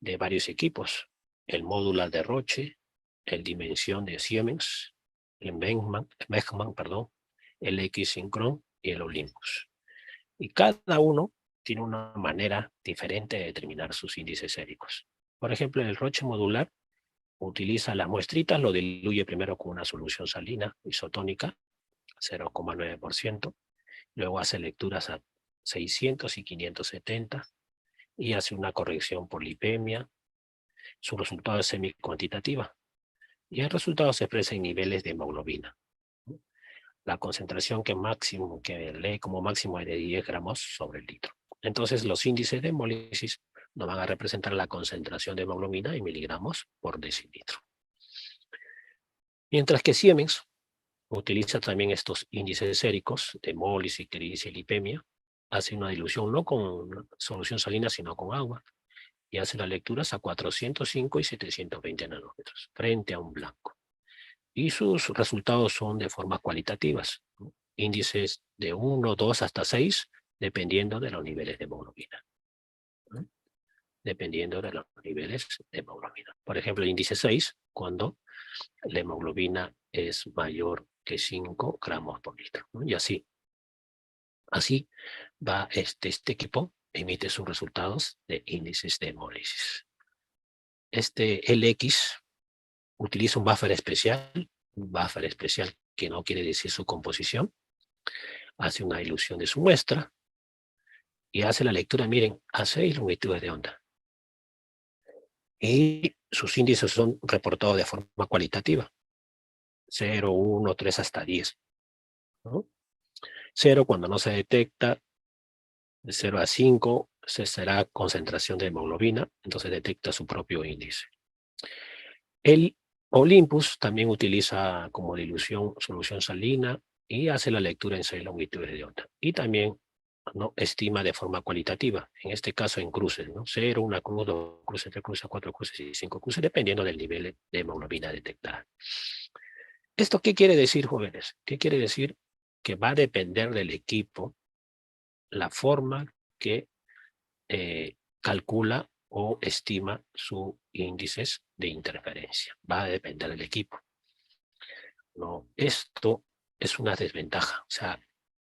Speaker 1: de varios equipos: el módulo de Roche, el Dimensión de Siemens, el Beckman, perdón, el X-Synchron y el Olympus. Y cada uno tiene una manera diferente de determinar sus índices séricos. Por ejemplo, el Roche modular utiliza las muestritas, lo diluye primero con una solución salina isotónica, 0,9%, luego hace lecturas a 600 y 570 y hace una corrección por lipemia. Su resultado es semi-cuantitativa y el resultado se expresa en niveles de hemoglobina. La concentración que lee como máximo es de 10 gramos sobre el litro. Entonces los índices de hemólisis nos van a representar la concentración de hemoglobina en miligramos por decilitro. Mientras que Siemens utiliza también estos índices séricos de hemólisis, clírisis y lipemia, hace una dilución no con solución salina sino con agua y hace las lecturas a 405 y 720 nanómetros frente a un blanco. Y sus resultados son de formas cualitativas, ¿no? Índices de 1, 2 hasta 6, dependiendo de los niveles de hemoglobina, ¿no? Dependiendo de los niveles de hemoglobina. Por ejemplo, el índice 6, cuando la hemoglobina es mayor que 5 gramos por litro, ¿no? Y así va este equipo, emite sus resultados de índices de hemólisis. Este LX utiliza un buffer especial que no quiere decir su composición, hace una dilución de su muestra y hace la lectura, miren, a 6 longitudes de onda. Y sus índices son reportados de forma cualitativa, 0, 1, 3 hasta 10, ¿no? 0 cuando no se detecta, de 0 a 5 se será concentración de hemoglobina, entonces detecta su propio índice. El Olympus también utiliza como dilución solución salina y hace la lectura en 6 longitudes de onda. Y también, ¿no?, estima de forma cualitativa, en este caso en cruces, ¿no? 0, 1 cruz, 2 cruces, 3 cruces, 4 cruces y 5 cruces, dependiendo del nivel de hemoglobina detectada. ¿Esto qué quiere decir, jóvenes? ¿Qué quiere decir? Que va a depender del equipo la forma que calcula o estima sus índices de interferencia. Va a depender del equipo. No, esto es una desventaja. O sea,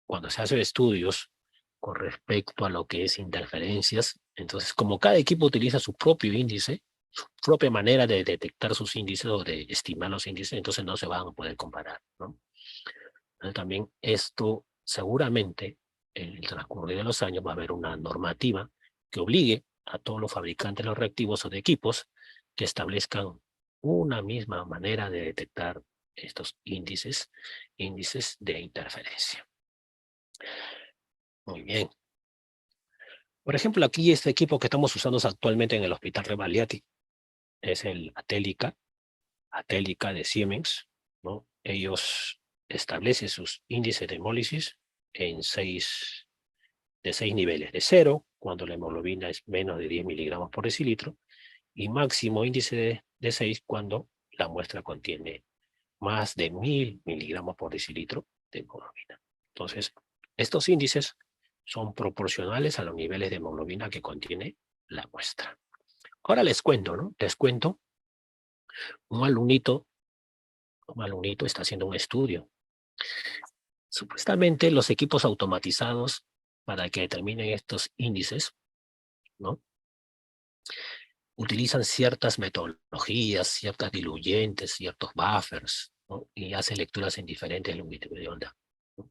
Speaker 1: cuando se hacen estudios con respecto a lo que es interferencias, entonces como cada equipo utiliza su propio índice, su propia manera de detectar sus índices o de estimar los índices, entonces no se van a poder comparar, ¿no? Entonces, también esto seguramente en el transcurso de los años va a haber una normativa que obligue a todos los fabricantes de los reactivos o de equipos que establezcan una misma manera de detectar estos índices de interferencia. Muy bien. Por ejemplo, aquí este equipo que estamos usando actualmente en el Hospital Revalliati es el Atelica de Siemens, ¿no? Ellos establecen sus índices de hemólisis en 6 niveles, de 0, cuando la hemoglobina es menos de 10 miligramos por decilitro, y máximo índice de 6 cuando la muestra contiene más de 1000 miligramos por decilitro de hemoglobina. Entonces, estos índices son proporcionales a los niveles de hemoglobina que contiene la muestra. Ahora les cuento, ¿no? Les cuento, un alumnito está haciendo un estudio. Supuestamente los equipos automatizados para que determinen estos índices, ¿no?, utilizan ciertas metodologías, ciertas diluyentes, ciertos buffers, ¿no?, y hacen lecturas en diferentes longitudes de onda, ¿no?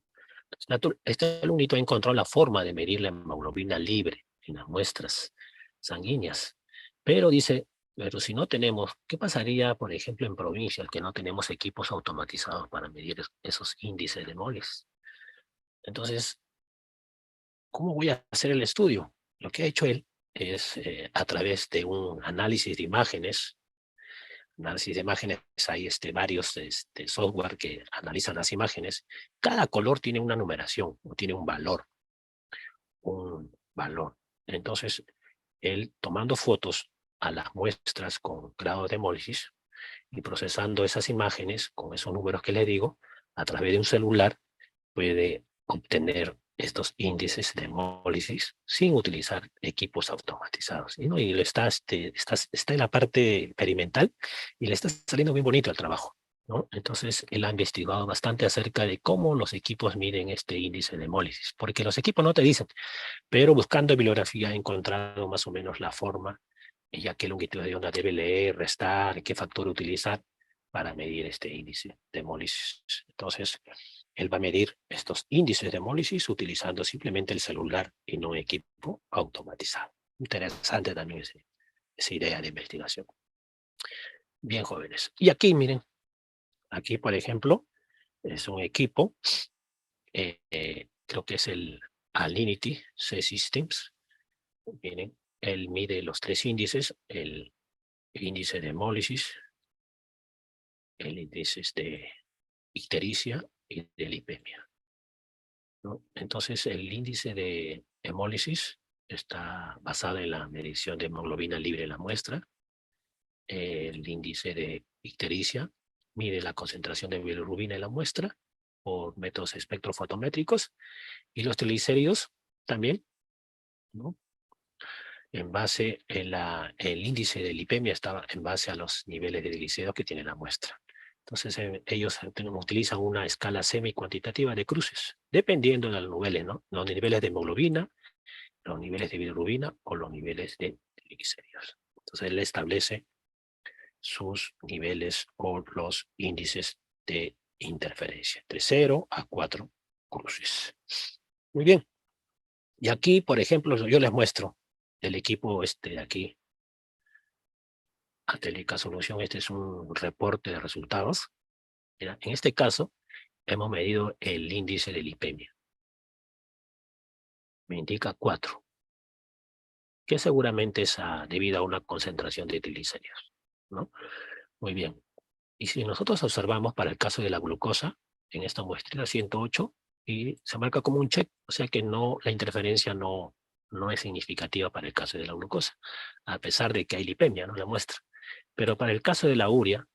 Speaker 1: Este alumnito ha encontrado la forma de medir la hemoglobina libre en las muestras sanguíneas, pero dice, pero si no tenemos, ¿qué pasaría, por ejemplo, en provincias que no tenemos equipos automatizados para medir esos índices de moles? Entonces, ¿cómo voy a hacer el estudio? Lo que ha hecho él es a través de un análisis de imágenes. Hay varios software que analizan las imágenes. Cada color tiene una numeración o tiene un valor. Entonces, él tomando fotos a las muestras con grado de hemólisis y procesando esas imágenes con esos números que le digo, a través de un celular puede obtener estos índices de hemólisis sin utilizar equipos automatizados. ¿No? Y está en la parte experimental y le está saliendo bien bonito el trabajo. ¿no? Entonces, él ha investigado bastante acerca de cómo los equipos miden este índice de hemólisis, porque los equipos no te dicen, pero buscando en bibliografía he encontrado más o menos la forma, ya qué longitud de onda debe leer, restar, qué factor utilizar para medir este índice de hemólisis. Entonces, él va a medir estos índices de hemólisis utilizando simplemente el celular y no un equipo automatizado. Interesante también esa idea de investigación. Bien, jóvenes. Y aquí, miren, aquí, por ejemplo, es un equipo, creo que es el Alinity C-Systems. Miren, él mide los tres índices, el índice de hemólisis, el índice de ictericia y de lipemia, ¿no? Entonces, el índice de hemólisis está basado en la medición de hemoglobina libre en la muestra. El índice de ictericia mide la concentración de bilirrubina en la muestra por métodos espectrofotométricos, y los triglicéridos también, ¿no? En base en el índice de lipemia estaba en base a los niveles de triglicéridos que tiene la muestra. Entonces ellos utilizan una escala semi-cuantitativa de cruces, dependiendo de los niveles, ¿no? Los niveles de hemoglobina, los niveles de bilirrubina o los niveles de triglicéridos. Entonces él establece sus niveles o los índices de interferencia, entre 0 a 4 cruces. Muy bien. Y aquí, por ejemplo, yo les muestro el equipo de aquí, Atelica Solución. Este es un reporte de resultados. Mira, en este caso, hemos medido el índice de lipemia. Me indica 4, que seguramente es debido a una concentración de triglicéridos, ¿no? Muy bien. Y si nosotros observamos para el caso de la glucosa, en esta muestra 108, y se marca como un check, o sea que no, la interferencia no es significativa para el caso de la glucosa, a pesar de que hay lipemia, ¿no? La muestra. Pero para el caso de la urea,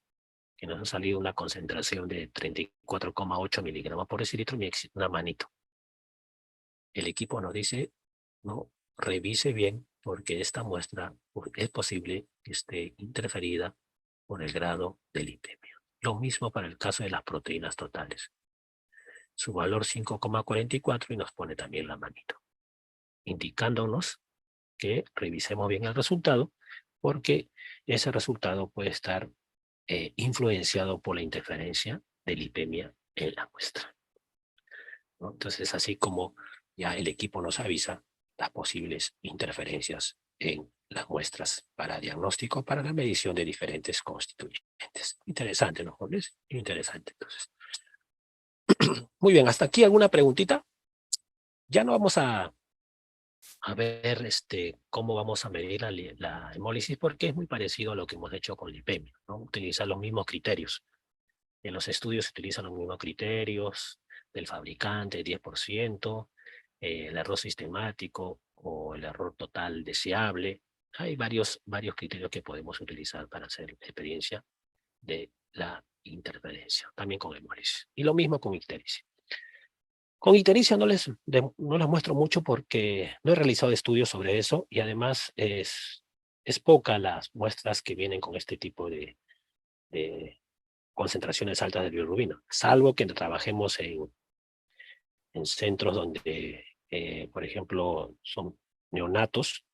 Speaker 1: que nos ha salido una concentración de 34,8 miligramos por decilitro, me existe una manito. El equipo nos dice, no, revise bien, porque esta muestra es posible que esté interferida por el grado de lipemia. Lo mismo para el caso de las proteínas totales. Su valor 5,44 y nos pone también la manito, indicándonos que revisemos bien el resultado, porque ese resultado puede estar influenciado por la interferencia de lipemia en la muestra, ¿no? Entonces, así como ya el equipo nos avisa las posibles interferencias en las muestras para diagnóstico, para la medición de diferentes constituyentes. Interesante, ¿no, jóvenes? Interesante, entonces. Muy bien, hasta aquí alguna preguntita. Ya no vamos a ver cómo vamos a medir la hemólisis, porque es muy parecido a lo que hemos hecho con lipemia, ¿no? Utilizar los mismos criterios. En los estudios se utilizan los mismos criterios del fabricante, 10%, el error sistemático o el error total deseable. Hay varios criterios que podemos utilizar para hacer la experiencia de la interferencia, también con hemólisis. Y lo mismo con ictericia. Con ictericia no les muestro mucho porque no he realizado estudios sobre eso, y además es poca las muestras que vienen con este tipo de concentraciones altas de bilirrubina, salvo que trabajemos en centros donde, por ejemplo, son neonatos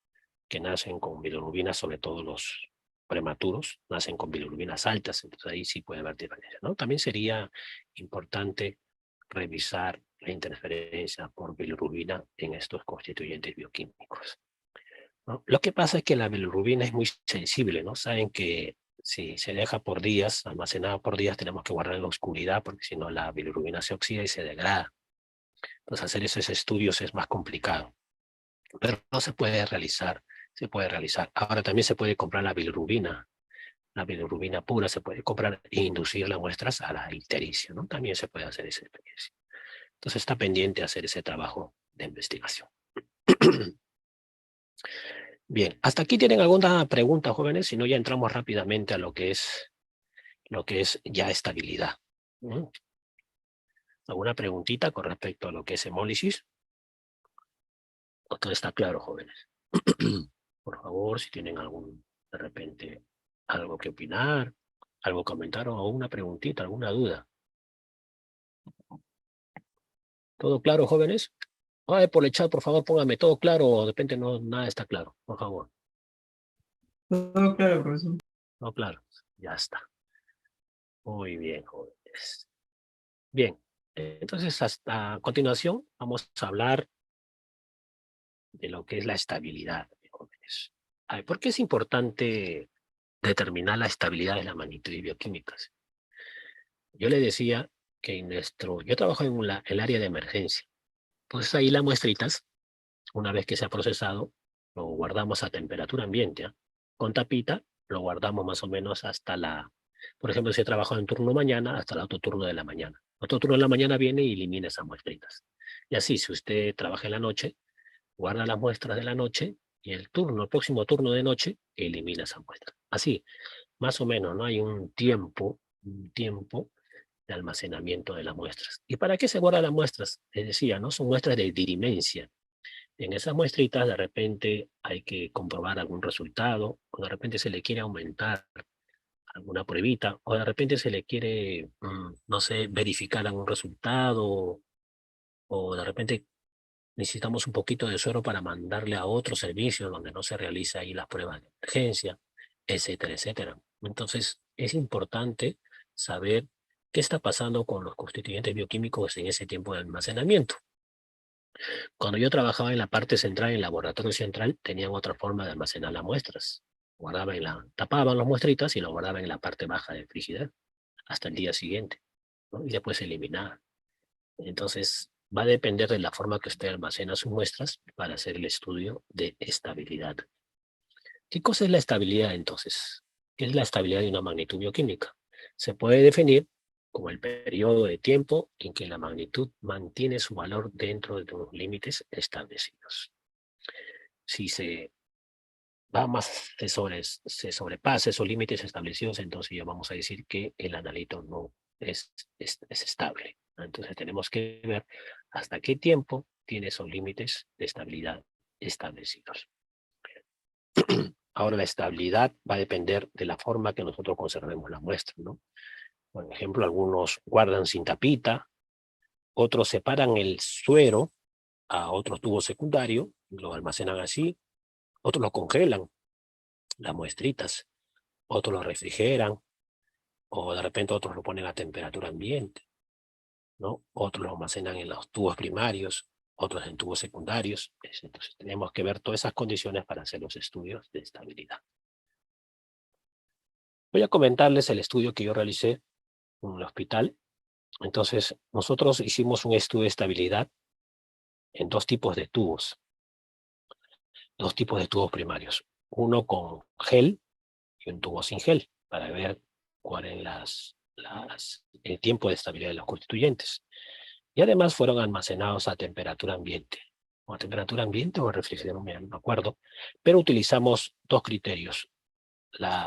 Speaker 1: que nacen con bilirrubina, sobre todo los prematuros, nacen con bilirrubinas altas, entonces ahí sí puede haber diferencia, ¿no? También sería importante revisar la interferencia por bilirrubina en estos constituyentes bioquímicos, ¿no? Lo que pasa es que la bilirrubina es muy sensible, ¿no? Saben que si se deja por días, almacenada por días, tenemos que guardar en la oscuridad, porque si no la bilirrubina se oxida y se degrada. Entonces hacer esos estudios es más complicado, pero no se puede realizar, se puede realizar. Ahora también se puede comprar la bilirrubina pura se puede comprar e inducir las muestras a la ictericia, ¿no? También se puede hacer esa experiencia. Entonces está pendiente hacer ese trabajo de investigación. Bien, hasta aquí tienen alguna pregunta, jóvenes, si no ya entramos rápidamente a lo que es ya estabilidad. ¿Mm? ¿Alguna preguntita con respecto a lo que es hemólisis? ¿O todo está claro, jóvenes? Por favor, si tienen de repente, algo que opinar, ¿Algo comentaron o una preguntita, alguna duda? ¿Todo claro, jóvenes? Ay, por el chat, por favor, póngame todo claro o de repente no, nada está claro, por favor.
Speaker 4: Todo claro, profesor.
Speaker 1: No, claro, ya está. Muy bien, jóvenes. Bien, entonces hasta a continuación vamos a hablar de lo que es la estabilidad, jóvenes. A ver, ¿por qué es importante determinar la estabilidad de las magnitudes bioquímicas? Yo le decía que yo trabajo en el área de emergencia. Pues ahí las muestritas, una vez que se ha procesado, lo guardamos a temperatura ambiente, ¿ah? Con tapita, lo guardamos más o menos por ejemplo, si he trabajado en turno mañana, hasta el otro turno de la mañana. Otro turno de la mañana viene y elimina esas muestritas. Y así, si usted trabaja en la noche, guarda las muestras de la noche y el próximo turno de noche, elimina esa muestra. Así, más o menos, ¿no? Hay un tiempo de almacenamiento de las muestras. ¿Y para qué se guardan las muestras? Les decía, ¿no? Son muestras de dirimencia. En esas muestritas de repente hay que comprobar algún resultado, o de repente se le quiere aumentar alguna pruebita, o de repente se le quiere, no sé, verificar algún resultado, o de repente necesitamos un poquito de suero para mandarle a otro servicio donde no se realiza ahí las pruebas de emergencia, etcétera, etcétera. Entonces, es importante saber qué está pasando con los constituyentes bioquímicos en ese tiempo de almacenamiento. Cuando yo trabajaba en la parte central, en el laboratorio central, tenían otra forma de almacenar las muestras. Tapaban las muestritas y lo guardaban en la parte baja del frigider hasta el día siguiente, ¿no? Y después se eliminaban. Entonces, va a depender de la forma que usted almacena sus muestras para hacer el estudio de estabilidad. ¿Qué cosa es la estabilidad entonces? ¿Qué es la estabilidad de una magnitud bioquímica? Se puede definir como el periodo de tiempo en que la magnitud mantiene su valor dentro de unos límites establecidos. Si se sobrepasa esos límites establecidos, entonces ya vamos a decir que el analito no es estable. Entonces tenemos que ver hasta qué tiempo tiene esos límites de estabilidad establecidos. Ahora la estabilidad va a depender de la forma que nosotros conservemos la muestra, ¿no? Por ejemplo, algunos guardan sin tapita, otros separan el suero a otro tubo secundario, lo almacenan así, otros lo congelan, las muestritas, otros lo refrigeran, o de repente otros lo ponen a temperatura ambiente, ¿no? Otros lo almacenan en los tubos primarios, otros en tubos secundarios. Entonces tenemos que ver todas esas condiciones para hacer los estudios de estabilidad. Voy a comentarles el estudio que yo realicé en el hospital. Entonces, nosotros hicimos un estudio de estabilidad en dos tipos de tubos primarios. Uno con gel y un tubo sin gel, para ver cuál es el tiempo de estabilidad de los constituyentes. Y además fueron almacenados a temperatura ambiente. O a temperatura ambiente o a refrigeración, no me acuerdo. Pero utilizamos dos criterios.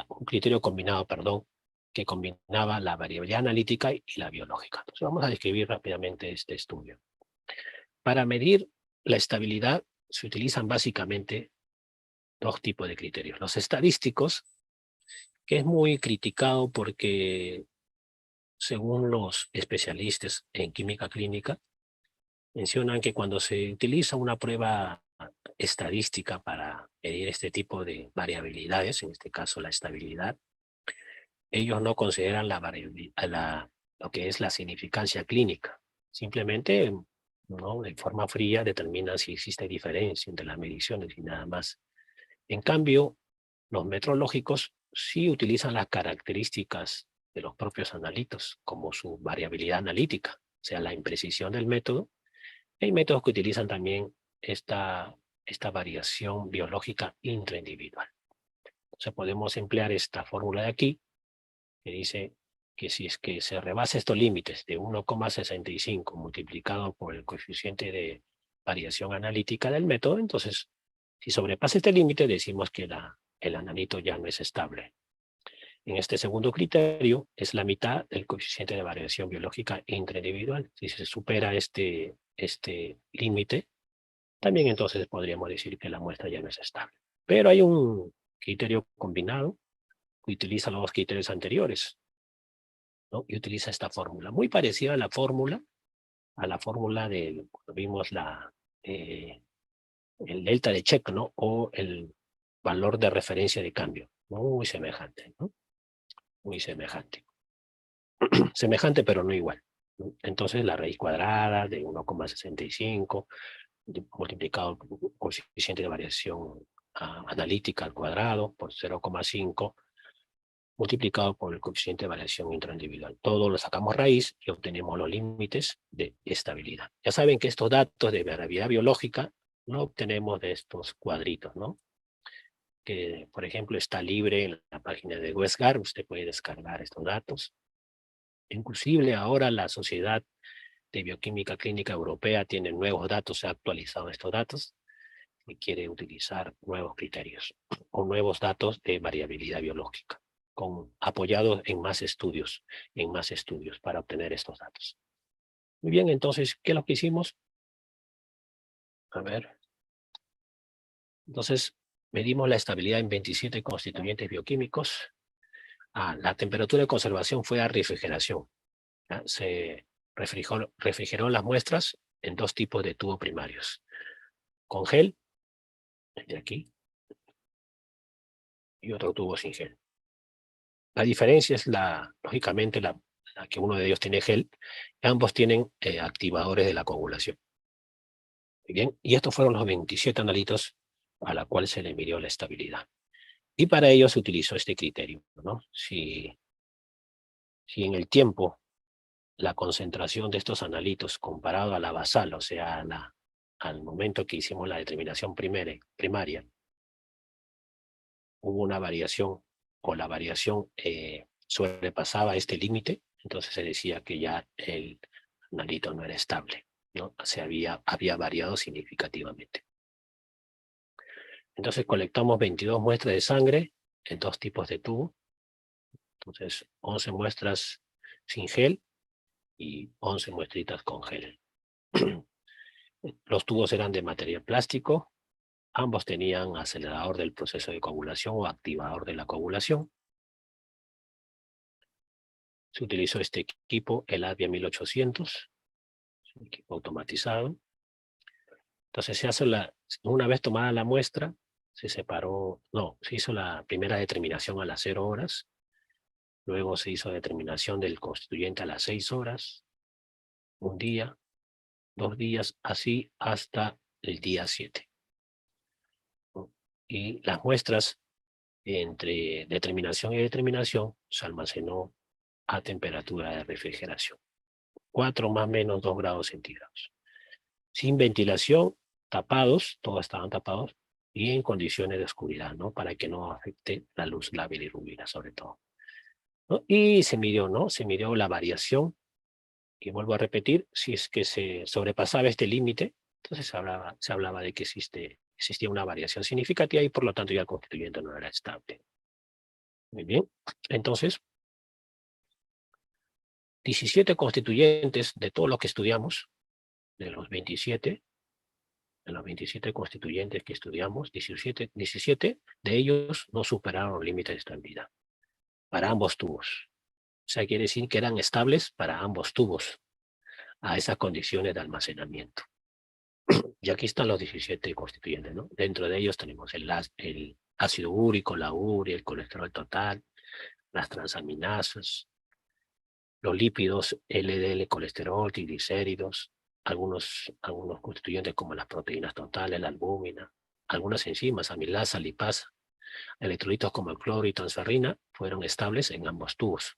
Speaker 1: Un criterio combinado, perdón, que combinaba la variabilidad analítica y la biológica. Entonces vamos a describir rápidamente este estudio. Para medir la estabilidad se utilizan básicamente dos tipos de criterios. Los estadísticos, que es muy criticado porque, según los especialistas en química clínica, mencionan que cuando se utiliza una prueba estadística para medir este tipo de variabilidades, en este caso la estabilidad, ellos no consideran lo que es la significancia clínica. Simplemente, ¿no?, de forma fría determinan si existe diferencia entre las mediciones y nada más. En cambio, los metrológicos sí utilizan las características de los propios analitos, como su variabilidad analítica, o sea, la imprecisión del método. Hay métodos que utilizan también esta variación biológica intraindividual. Entonces podemos emplear esta fórmula de aquí, que dice que si es que se rebasa estos límites de 1,65 multiplicado por el coeficiente de variación analítica del método, entonces, si sobrepasa este límite, decimos que el analito ya no es estable. En este segundo criterio, es la mitad del coeficiente de variación biológica intraindividual. Si se supera este límite, también entonces podríamos decir que la muestra ya no es estable. Pero hay un criterio combinado que utiliza los dos criterios anteriores. ¿no? Y utiliza esta fórmula, muy parecida a la fórmula de, cuando vimos el delta de Check, ¿no? O el valor de referencia de cambio. Muy semejante, ¿no? Muy semejante. Semejante, pero no igual, ¿no? Entonces, la raíz cuadrada de 1,65 multiplicado por el coeficiente de variación analítica al cuadrado por 0,5 multiplicado por el coeficiente de variación intraindividual. Todo lo sacamos raíz y obtenemos los límites de estabilidad. Ya saben que estos datos de variabilidad biológica no obtenemos de estos cuadritos, ¿no? Que, por ejemplo, está libre en la página de WestGar, usted puede descargar estos datos. Inclusive ahora la Sociedad de Bioquímica Clínica Europea tiene nuevos datos, se ha actualizado estos datos y quiere utilizar nuevos criterios o nuevos datos de variabilidad biológica, apoyados en más estudios para obtener estos datos. Muy bien, entonces, ¿qué es lo que hicimos? A ver. Entonces, medimos la estabilidad en 27 constituyentes bioquímicos. La temperatura de conservación fue a refrigeración. ¿Ya? Se refrigeró las muestras en dos tipos de tubos primarios. Con gel, el de aquí, y otro tubo sin gel. La diferencia es, lógicamente, la que uno de ellos tiene gel, ambos tienen activadores de la coagulación. Muy bien, y estos fueron los 27 analitos a la cual se le midió la estabilidad. Y para ello se utilizó este criterio, ¿no? Si en el tiempo la concentración de estos analitos comparado a la basal, o sea, al momento que hicimos la determinación primaria, hubo una variación, o la variación sobrepasaba este límite, entonces se decía que ya el analito no era estable, ¿no? Se había variado significativamente. Entonces colectamos 22 muestras de sangre en dos tipos de tubo. Entonces 11 muestras sin gel y 11 muestritas con gel. Los tubos eran de material plástico. Ambos tenían acelerador del proceso de coagulación o activador de la coagulación. Se utilizó este equipo, el ADVIA 1800, un equipo automatizado. Entonces se hace una vez tomada la muestra, se hizo la primera determinación a las 0 horas, luego se hizo determinación del constituyente a las 6 horas, un día, 2 días, así hasta el día 7. Y las muestras entre determinación y determinación se almacenó a temperatura de refrigeración, 4 más o menos 2 grados centígrados. Sin ventilación, tapados, todos estaban tapados, y en condiciones de oscuridad, ¿no? Para que no afecte la luz, la bilirrubina sobre todo, ¿no? Y se midió, ¿no? Se midió la variación, y vuelvo a repetir, si es que se sobrepasaba este límite, entonces se hablaba de que existía una variación significativa y por lo tanto ya el constituyente no era estable. Muy bien, entonces, 17 constituyentes de todos los que estudiamos, de los 27 constituyentes que estudiamos, 17 de ellos no superaron los límites de estabilidad para ambos tubos. O sea, quiere decir que eran estables para ambos tubos a esas condiciones de almacenamiento. Y aquí están los 17 constituyentes, ¿no? Dentro de ellos tenemos el ácido úrico, la urea, el colesterol total, las transaminasas, los lípidos, LDL, colesterol, triglicéridos, algunos constituyentes como las proteínas totales, la albúmina, algunas enzimas, amilasa, lipasa, electrolitos como el cloro y transferrina fueron estables en ambos tubos.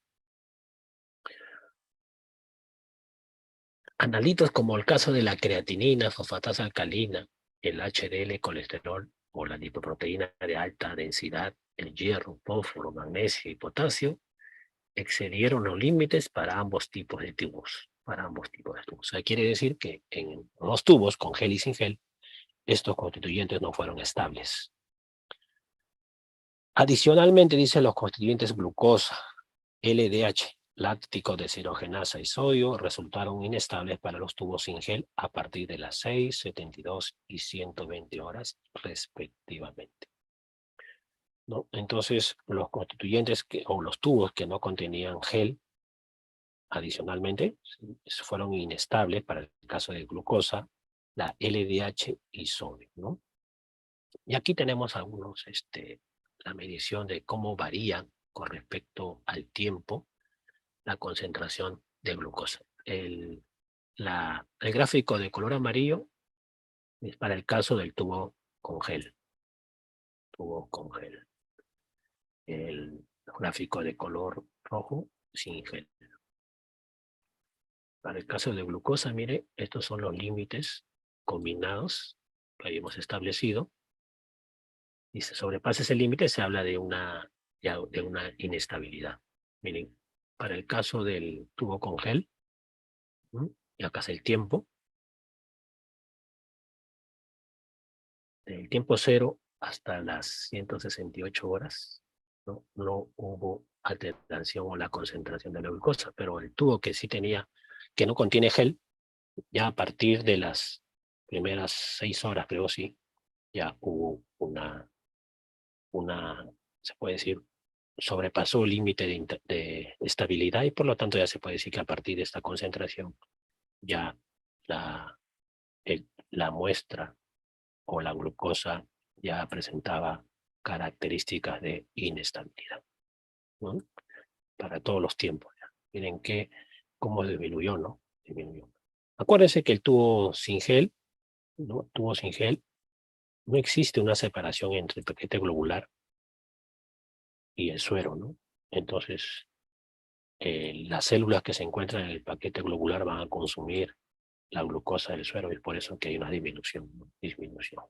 Speaker 1: Analitos como el caso de la creatinina, fosfatasa alcalina, el HDL, colesterol o la lipoproteína de alta densidad, el hierro, fósforo, magnesio y potasio, excedieron los límites para ambos tipos de tubos. O sea, quiere decir que en los tubos, con gel y sin gel, estos constituyentes no fueron estables. Adicionalmente, dice, los constituyentes glucosa, LDH, láctico deshidrogenasa y sodio resultaron inestables para los tubos sin gel a partir de las 6, 72 y 120 horas respectivamente, ¿no? Entonces, los constituyentes o los tubos que no contenían gel adicionalmente, fueron inestables para el caso de glucosa, la LDH y sodio, ¿no? Y aquí tenemos algunos, la medición de cómo varían con respecto al tiempo la concentración de glucosa. El gráfico de color amarillo es para el caso del tubo con gel. Tubo con gel. El gráfico de color rojo sin gel. Para el caso de glucosa, mire, estos son los límites combinados que habíamos establecido. Y si sobrepasa ese límite, se habla de una inestabilidad. Miren, para el caso del tubo con gel, y acá es el tiempo. Del tiempo cero hasta las 168 horas, no hubo alteración o la concentración de la glucosa, pero el tubo que sí tenía, que no contiene gel, ya a partir de las primeras 6 horas, creo sí, ya hubo se puede decir, sobrepasó el límite de estabilidad y por lo tanto ya se puede decir que a partir de esta concentración ya la muestra o la glucosa ya presentaba características de inestabilidad, ¿no? Para todos los tiempos. ¿Ya? Miren cómo disminuyó, ¿no? Disminuyó. Acuérdense que el tubo sin gel, ¿no? Tubo sin gel, no existe una separación entre el paquete globular y el suero, ¿no? Entonces, las células que se encuentran en el paquete globular van a consumir la glucosa del suero y es por eso que hay una disminución, ¿no? Disminución.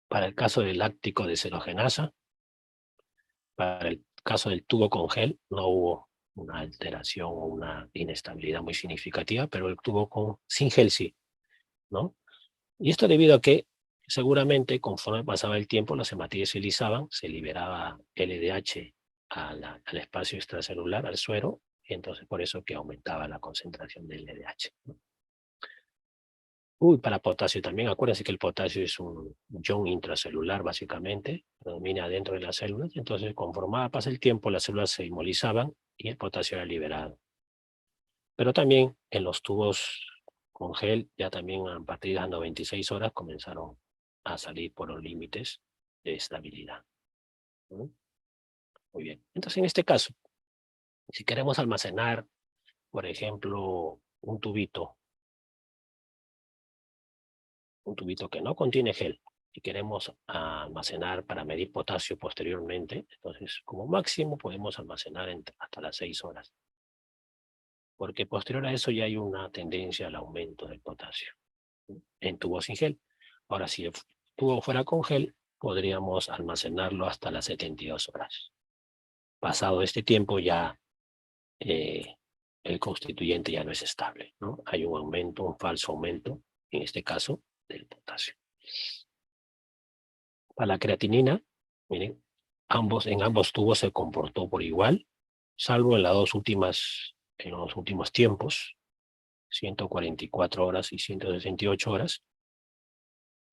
Speaker 1: Para el caso del láctico deshidrogenasa, para el caso del tubo con gel, no hubo una alteración o una inestabilidad muy significativa, pero el tubo sin gel sí, ¿no? Y esto debido a que seguramente conforme pasaba el tiempo las hematíes se lisaban, se liberaba LDH al espacio extracelular, al suero, y entonces por eso que aumentaba la concentración del LDH, ¿no? Para potasio también, acuérdense que el potasio es un ion intracelular básicamente, predomina dentro de las células, entonces conforme pasa el tiempo las células se inmovilizaban y el potasio era liberado. Pero también en los tubos con gel, ya también a partir de las 96 horas comenzaron a salir por los límites de estabilidad, ¿no? Muy bien, entonces en este caso, si queremos almacenar, por ejemplo, un tubito que no contiene gel y queremos almacenar para medir potasio posteriormente, entonces como máximo podemos almacenar hasta las 6 horas. Porque posterior a eso ya hay una tendencia al aumento del potasio en tubos sin gel. Ahora, si el tubo fuera con gel, podríamos almacenarlo hasta las 72 horas. Pasado este tiempo ya el constituyente ya no es estable, ¿no? Hay un aumento, un falso aumento, en este caso, del potasio. Para la creatinina, miren, en ambos tubos se comportó por igual, salvo en en los últimos tiempos, 144 horas y 168 horas.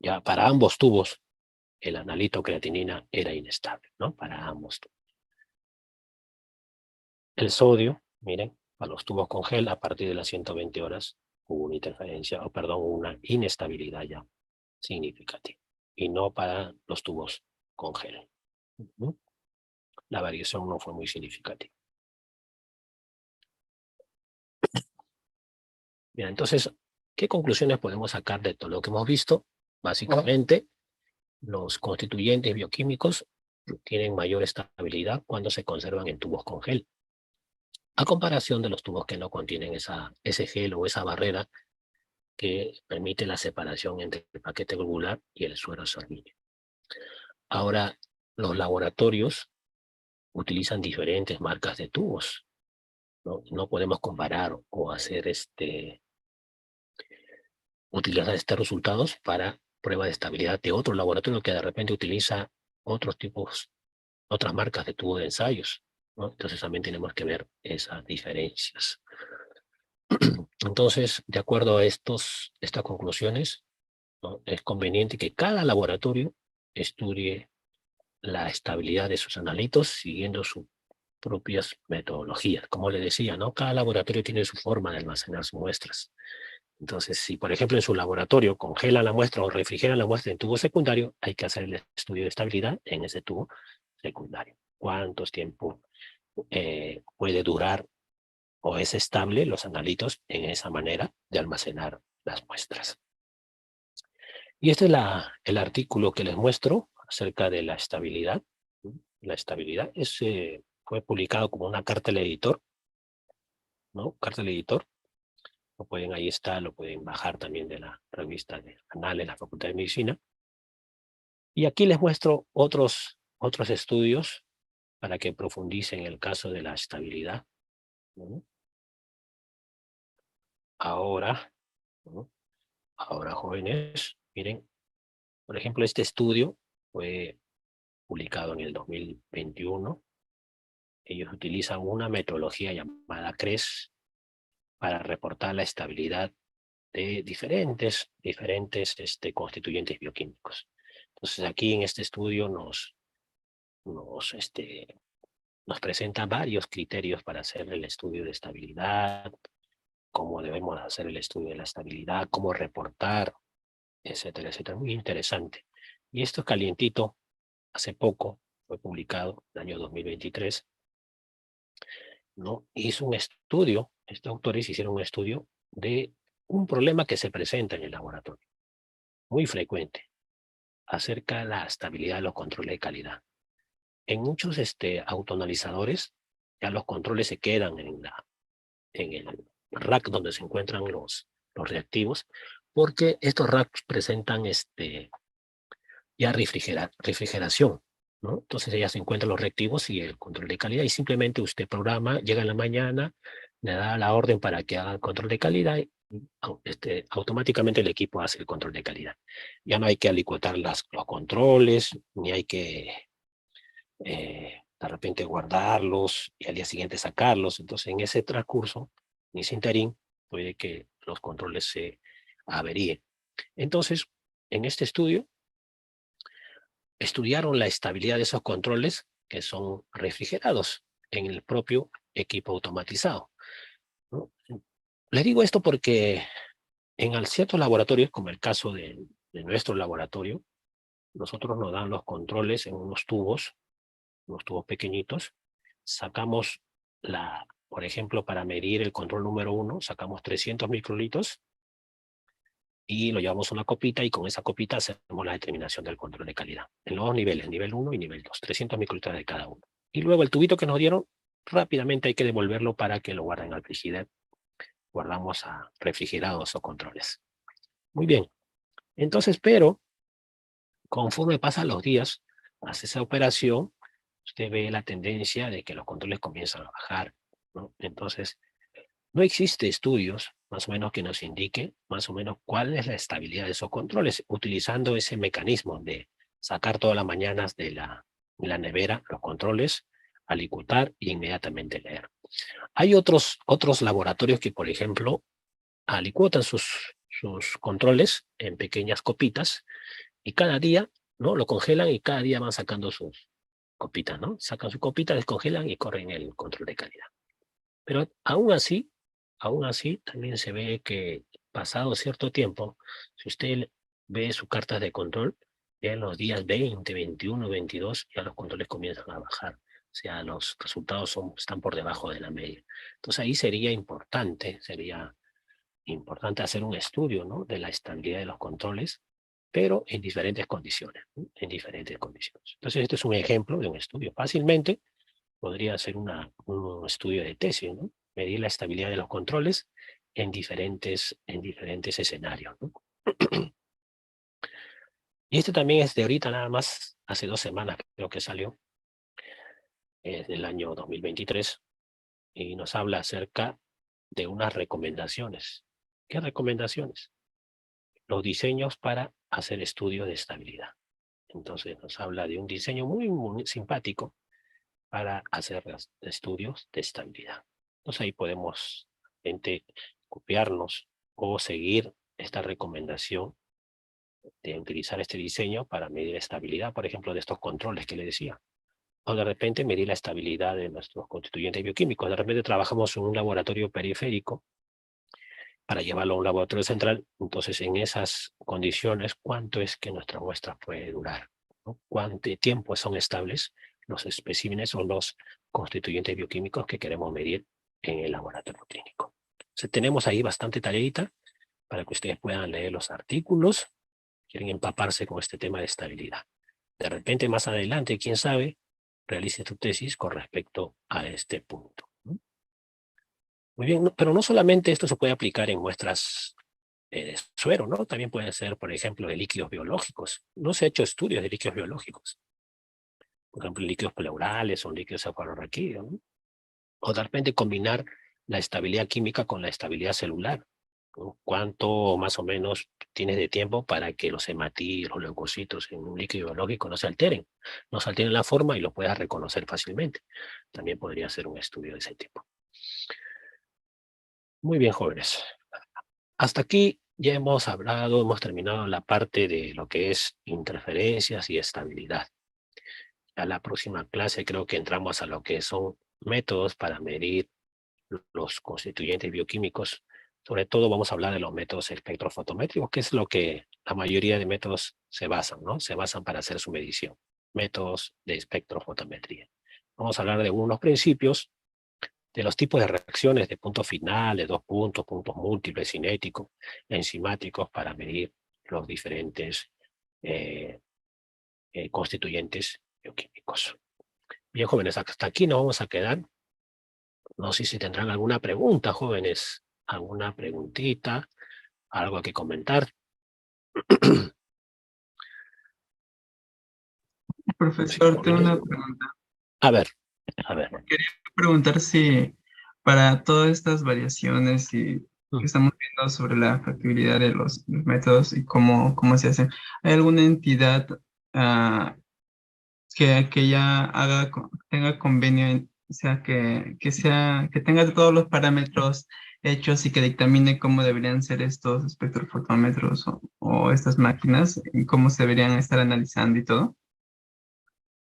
Speaker 1: Ya para ambos tubos, el analito creatinina era inestable, ¿no? Para ambos tubos. El sodio, miren, para los tubos con gel, a partir de las 120 horas, hubo una interferencia, una inestabilidad ya significativa. Y no para los tubos con gel. La variación no fue muy significativa. Bien, entonces, ¿qué conclusiones podemos sacar de todo lo que hemos visto? Básicamente, los constituyentes bioquímicos tienen mayor estabilidad cuando se conservan en tubos con gel, a comparación de los tubos que no contienen ese gel o esa barrera que permite la separación entre el paquete globular y el suero sanguíneo. Ahora, los laboratorios utilizan diferentes marcas de tubos. No podemos comparar o utilizar estos resultados para prueba de estabilidad de otro laboratorio que de repente utiliza otras marcas de tubo de ensayos, ¿no? Entonces también tenemos que ver esas diferencias. Entonces, de acuerdo a estas conclusiones, ¿no? Es conveniente que cada laboratorio estudie la estabilidad de sus analitos siguiendo su propias metodologías. Como le decía, ¿no? Cada laboratorio tiene su forma de almacenar sus muestras. Entonces, si por ejemplo en su laboratorio congelan la muestra o refrigeran la muestra en tubo secundario, hay que hacer el estudio de estabilidad en ese tubo secundario. ¿Cuántos tiempo puede durar o es estable los analitos en esa manera de almacenar las muestras? Y este es el artículo que les muestro acerca de la estabilidad. La estabilidad fue publicado como una carta al editor, ¿no? Carta al editor. Ahí está, lo pueden bajar también de la revista de Anales de la Facultad de Medicina. Y aquí les muestro otros estudios para que profundicen en el caso de la estabilidad, ¿no? Ahora, ¿no? Ahora, jóvenes, miren, por ejemplo, este estudio fue publicado en el 2021. Ellos utilizan una metodología llamada CRES para reportar la estabilidad de diferentes constituyentes bioquímicos. Entonces aquí en este estudio nos presenta varios criterios para hacer el estudio de estabilidad, cómo debemos hacer el estudio de la estabilidad, cómo reportar, etcétera, etcétera. Muy interesante. Y esto es calientito, hace poco, fue publicado en el año 2023, ¿no? Hizo un estudio, estos autores hicieron un estudio de un problema que se presenta en el laboratorio, muy frecuente, acerca de la estabilidad de los controles de calidad. En muchos autoanalizadores, ya los controles se quedan en el rack donde se encuentran los reactivos, porque estos racks presentan ya refrigeración, ¿no? Entonces ya se encuentran los reactivos y el control de calidad, y simplemente usted programa, llega en la mañana, le da la orden para que haga el control de calidad, y automáticamente el equipo hace el control de calidad. Ya no hay que alicuotar los controles, ni hay que de repente guardarlos y al día siguiente sacarlos. Entonces en ese transcurso, en ese interín, puede que los controles se averíen. Entonces, en este estudio, estudiaron la estabilidad de esos controles que son refrigerados en el propio equipo automatizado, ¿no? Les digo esto porque en ciertos laboratorios, como el caso de nuestro laboratorio, nosotros nos dan los controles en unos tubos pequeñitos, sacamos por ejemplo, para medir el control número 1, sacamos 300 microlitros y lo llevamos a una copita, y con esa copita hacemos la determinación del control de calidad. En los dos niveles, nivel 1 y nivel 2, 300 microlitros de cada uno. Y luego el tubito que nos dieron, rápidamente hay que devolverlo para que lo guarden al frigider. Guardamos a refrigerados o controles. Muy bien. Entonces, pero conforme pasan los días, hace esa operación, usted ve la tendencia de que los controles comienzan a bajar, ¿no? Entonces, no existe estudios más o menos que nos indiquen más o menos cuál es la estabilidad de esos controles, utilizando ese mecanismo de sacar todas las mañanas de la nevera los controles, alicuotar y inmediatamente leer. Hay otros laboratorios que, por ejemplo, alicuotan sus controles en pequeñas copitas y cada día, ¿no? Lo congelan y cada día van sacando sus copitas, ¿no? Sacan su copita, descongelan y corren el control de calidad. Pero aún así también se ve que pasado cierto tiempo, si usted ve sus cartas de control, ya en los días 20, 21, 22, ya los controles comienzan a bajar. O sea, los resultados están por debajo de la media. Entonces ahí sería importante hacer un estudio, ¿no? De la estabilidad de los controles, pero en diferentes condiciones, ¿no? En diferentes condiciones. Entonces este es un ejemplo de un estudio. Fácilmente podría ser un estudio de tesis, ¿no? Medir la estabilidad de los controles en diferentes escenarios, ¿no? Y este también es de ahorita nada más, hace 2 semanas creo que salió, es del año 2023, y nos habla acerca de unas recomendaciones. ¿Qué recomendaciones? Los diseños para hacer estudios de estabilidad. Entonces nos habla de un diseño muy, muy simpático para hacer estudios de estabilidad. Entonces ahí podemos copiarnos o seguir esta recomendación de utilizar este diseño para medir estabilidad, por ejemplo, de estos controles que le decía, O de repente medir la estabilidad de nuestros constituyentes bioquímicos. De repente trabajamos en un laboratorio periférico para llevarlo a un laboratorio central. Entonces, en esas condiciones, ¿cuánto es que nuestra muestra puede durar? ¿No? ¿Cuánto tiempo son estables los especímenes o los constituyentes bioquímicos que queremos medir en el laboratorio clínico? Entonces, tenemos ahí bastante tareita para que ustedes puedan leer los artículos, quieren empaparse con este tema de estabilidad. De repente, más adelante, quién sabe, realice tu tesis con respecto a este punto. Muy bien, pero no solamente esto se puede aplicar en muestras de suero, ¿no? También puede ser, por ejemplo, de líquidos biológicos. No se ha hecho estudios de líquidos biológicos. Por ejemplo, líquidos pleurales o líquidos cefalorraquídeos, ¿no? O de repente combinar la estabilidad química con la estabilidad celular, ¿no? ¿Cuánto más o menos tienes de tiempo para que los hematíes, los leucocitos en un líquido biológico no se alteren la forma y lo puedas reconocer fácilmente? También podría ser un estudio de ese tipo. Muy bien, jóvenes. Hasta aquí ya hemos hablado, hemos terminado la parte de lo que es interferencias y estabilidad. A la próxima clase creo que entramos a lo que son métodos para medir los constituyentes bioquímicos. Sobre todo vamos a hablar de los métodos espectrofotométricos, que es lo que la mayoría de métodos se basan, ¿no? Se basan para hacer su medición. Métodos de espectrofotometría. Vamos a hablar de unos principios, de los tipos de reacciones de punto final, de dos puntos, puntos múltiples, cinéticos, enzimáticos, para medir los diferentes constituyentes bioquímicos. Bien, jóvenes, hasta aquí nos vamos a quedar. No sé si tendrán alguna pregunta, jóvenes, alguna preguntita, algo que comentar. No sé,
Speaker 4: Profesor, tengo
Speaker 1: jóvenes.
Speaker 4: una pregunta.
Speaker 1: A ver, a ver.
Speaker 4: Preguntar si para todas estas variaciones y que
Speaker 1: Mm.
Speaker 4: estamos viendo sobre la factibilidad de los métodos y cómo se hacen, ¿hay alguna entidad ah, que ya tenga convenio, o sea, que tenga todos los parámetros hechos y que dictamine cómo deberían ser estos espectrofotómetros o estas máquinas, y cómo se deberían estar analizando y todo?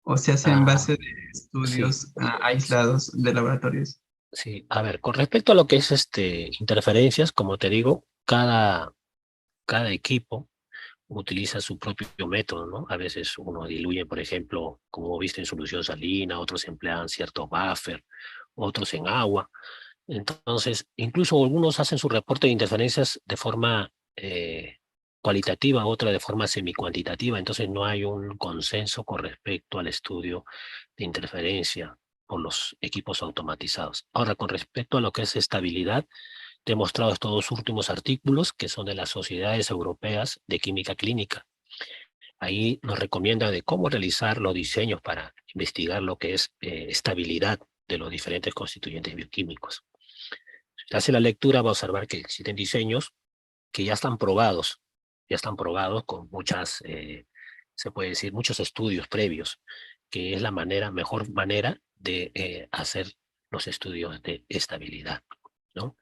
Speaker 4: ¿O se hace en
Speaker 1: Ah,
Speaker 4: base de
Speaker 1: sí,
Speaker 4: estudios aislados de laboratorios?
Speaker 1: sí. A ver, con respecto a lo que es interferencias, como te digo, cada equipo utiliza su propio método, ¿no? A veces uno diluye, por ejemplo, como viste, en solución salina, otros emplean ciertos buffer, otros en agua. Entonces, incluso algunos hacen su reporte de interferencias de forma cualitativa, otra de forma semicuantitativa. Entonces, no hay un consenso con respecto al estudio de interferencia por los equipos automatizados. Ahora, con respecto a lo que es estabilidad, demostrado estos dos últimos artículos, que son de las sociedades europeas de química clínica. Ahí nos recomienda de cómo realizar los diseños para investigar lo que es estabilidad de los diferentes constituyentes bioquímicos. Si hace la lectura, va a observar que existen diseños que ya están probados con muchas, se puede decir, muchos estudios previos, que es la mejor manera de hacer los estudios de estabilidad, ¿no?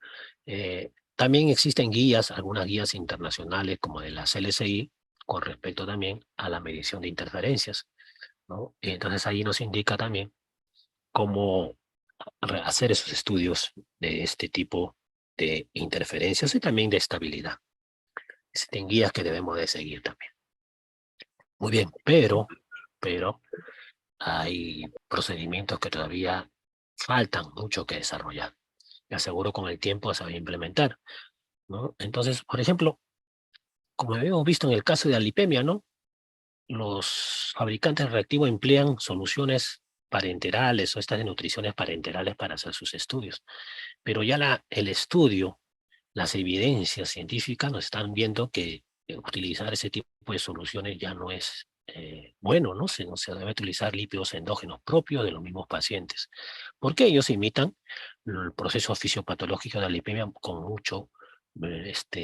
Speaker 1: También existen guías, algunas guías internacionales como de la CLSI, con respecto también a la medición de interferencias, ¿no? Entonces ahí nos indica también cómo hacer esos estudios de este tipo de interferencias y también de estabilidad. Existen guías que debemos de seguir también. Muy bien, pero hay procedimientos que todavía faltan mucho que desarrollar. Y aseguro con el tiempo se va a implementar, ¿no? Entonces, por ejemplo, como hemos visto en el caso de alipemia, ¿no? Los fabricantes de reactivos emplean soluciones parenterales o estas de nutriciones parenterales para hacer sus estudios. Pero ya el estudio, las evidencias científicas nos están viendo que utilizar ese tipo de soluciones ya no es bueno, ¿no? No se debe utilizar lípidos endógenos propios de los mismos pacientes, porque ellos imitan el proceso fisiopatológico de la lipemia con mucho,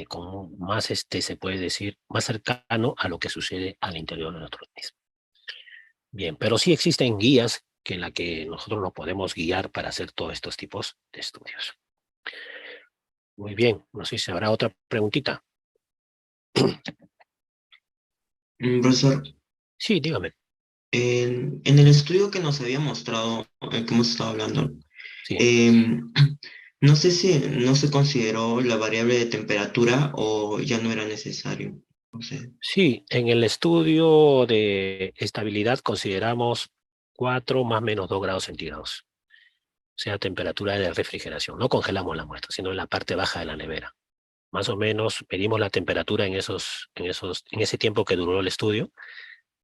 Speaker 1: con más, se puede decir, más cercano a lo que sucede al interior de nuestro organismo. Bien, pero sí existen guías en la que nosotros nos podemos guiar para hacer todos estos tipos de estudios. Muy bien, no sé si habrá otra preguntita.
Speaker 3: Profesor,
Speaker 1: Sí, dígame.
Speaker 3: En el estudio que nos había mostrado, el que hemos estado hablando,
Speaker 1: Sí.
Speaker 3: em, no sé si no se consideró la variable de temperatura o ya no era necesario. No sé.
Speaker 1: Sí, en el estudio de estabilidad consideramos 4 más menos 2 grados centígrados. O sea, temperatura de refrigeración. No congelamos la muestra, sino en la parte baja de la nevera. Más o menos medimos la temperatura en ese tiempo que duró el estudio,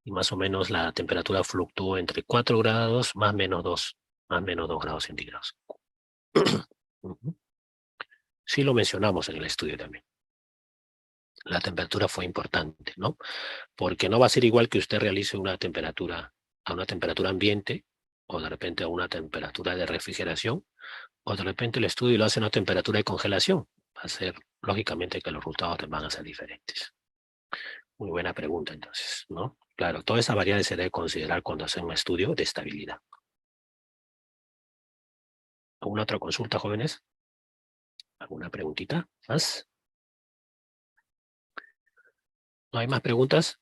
Speaker 1: y más o menos la temperatura fluctuó entre 4 grados más menos 2 grados centígrados. Ujú. Sí lo mencionamos en el estudio también. La temperatura fue importante, ¿no? Porque no va a ser igual que usted realice a una temperatura ambiente, o de repente a una temperatura de refrigeración, o de repente el estudio lo hace a una temperatura de congelación. Va a ser, lógicamente, que los resultados van a ser diferentes. Muy buena pregunta, entonces, ¿no? Claro, todas esas variables se debe considerar cuando hacen un estudio de estabilidad. ¿Alguna otra consulta, jóvenes? ¿Alguna preguntita más? ¿No hay más preguntas?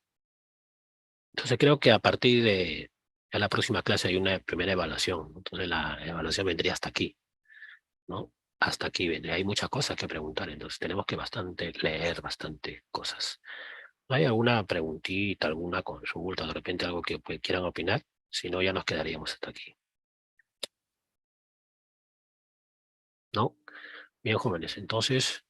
Speaker 1: Entonces creo que a partir de la próxima clase hay una primera evaluación, ¿no? Entonces la evaluación vendría hasta aquí, ¿no? Hasta aquí vendría. Hay muchas cosas que preguntar, entonces tenemos que leer bastante cosas. ¿No hay alguna preguntita, alguna consulta, de repente algo que pues, quieran opinar? Si no, ya nos quedaríamos hasta aquí. ¿No? Bien, jóvenes, entonces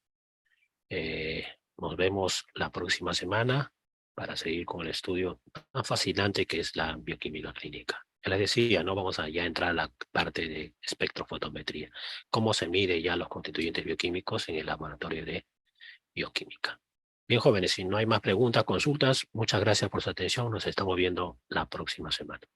Speaker 1: nos vemos la próxima semana para seguir con el estudio tan fascinante que es la bioquímica clínica. Ya les decía, no vamos a ya entrar a la parte de espectrofotometría, cómo se mide ya los constituyentes bioquímicos en el laboratorio de bioquímica. Bien, jóvenes, si no hay más preguntas, consultas, muchas gracias por su atención. Nos estamos viendo la próxima semana.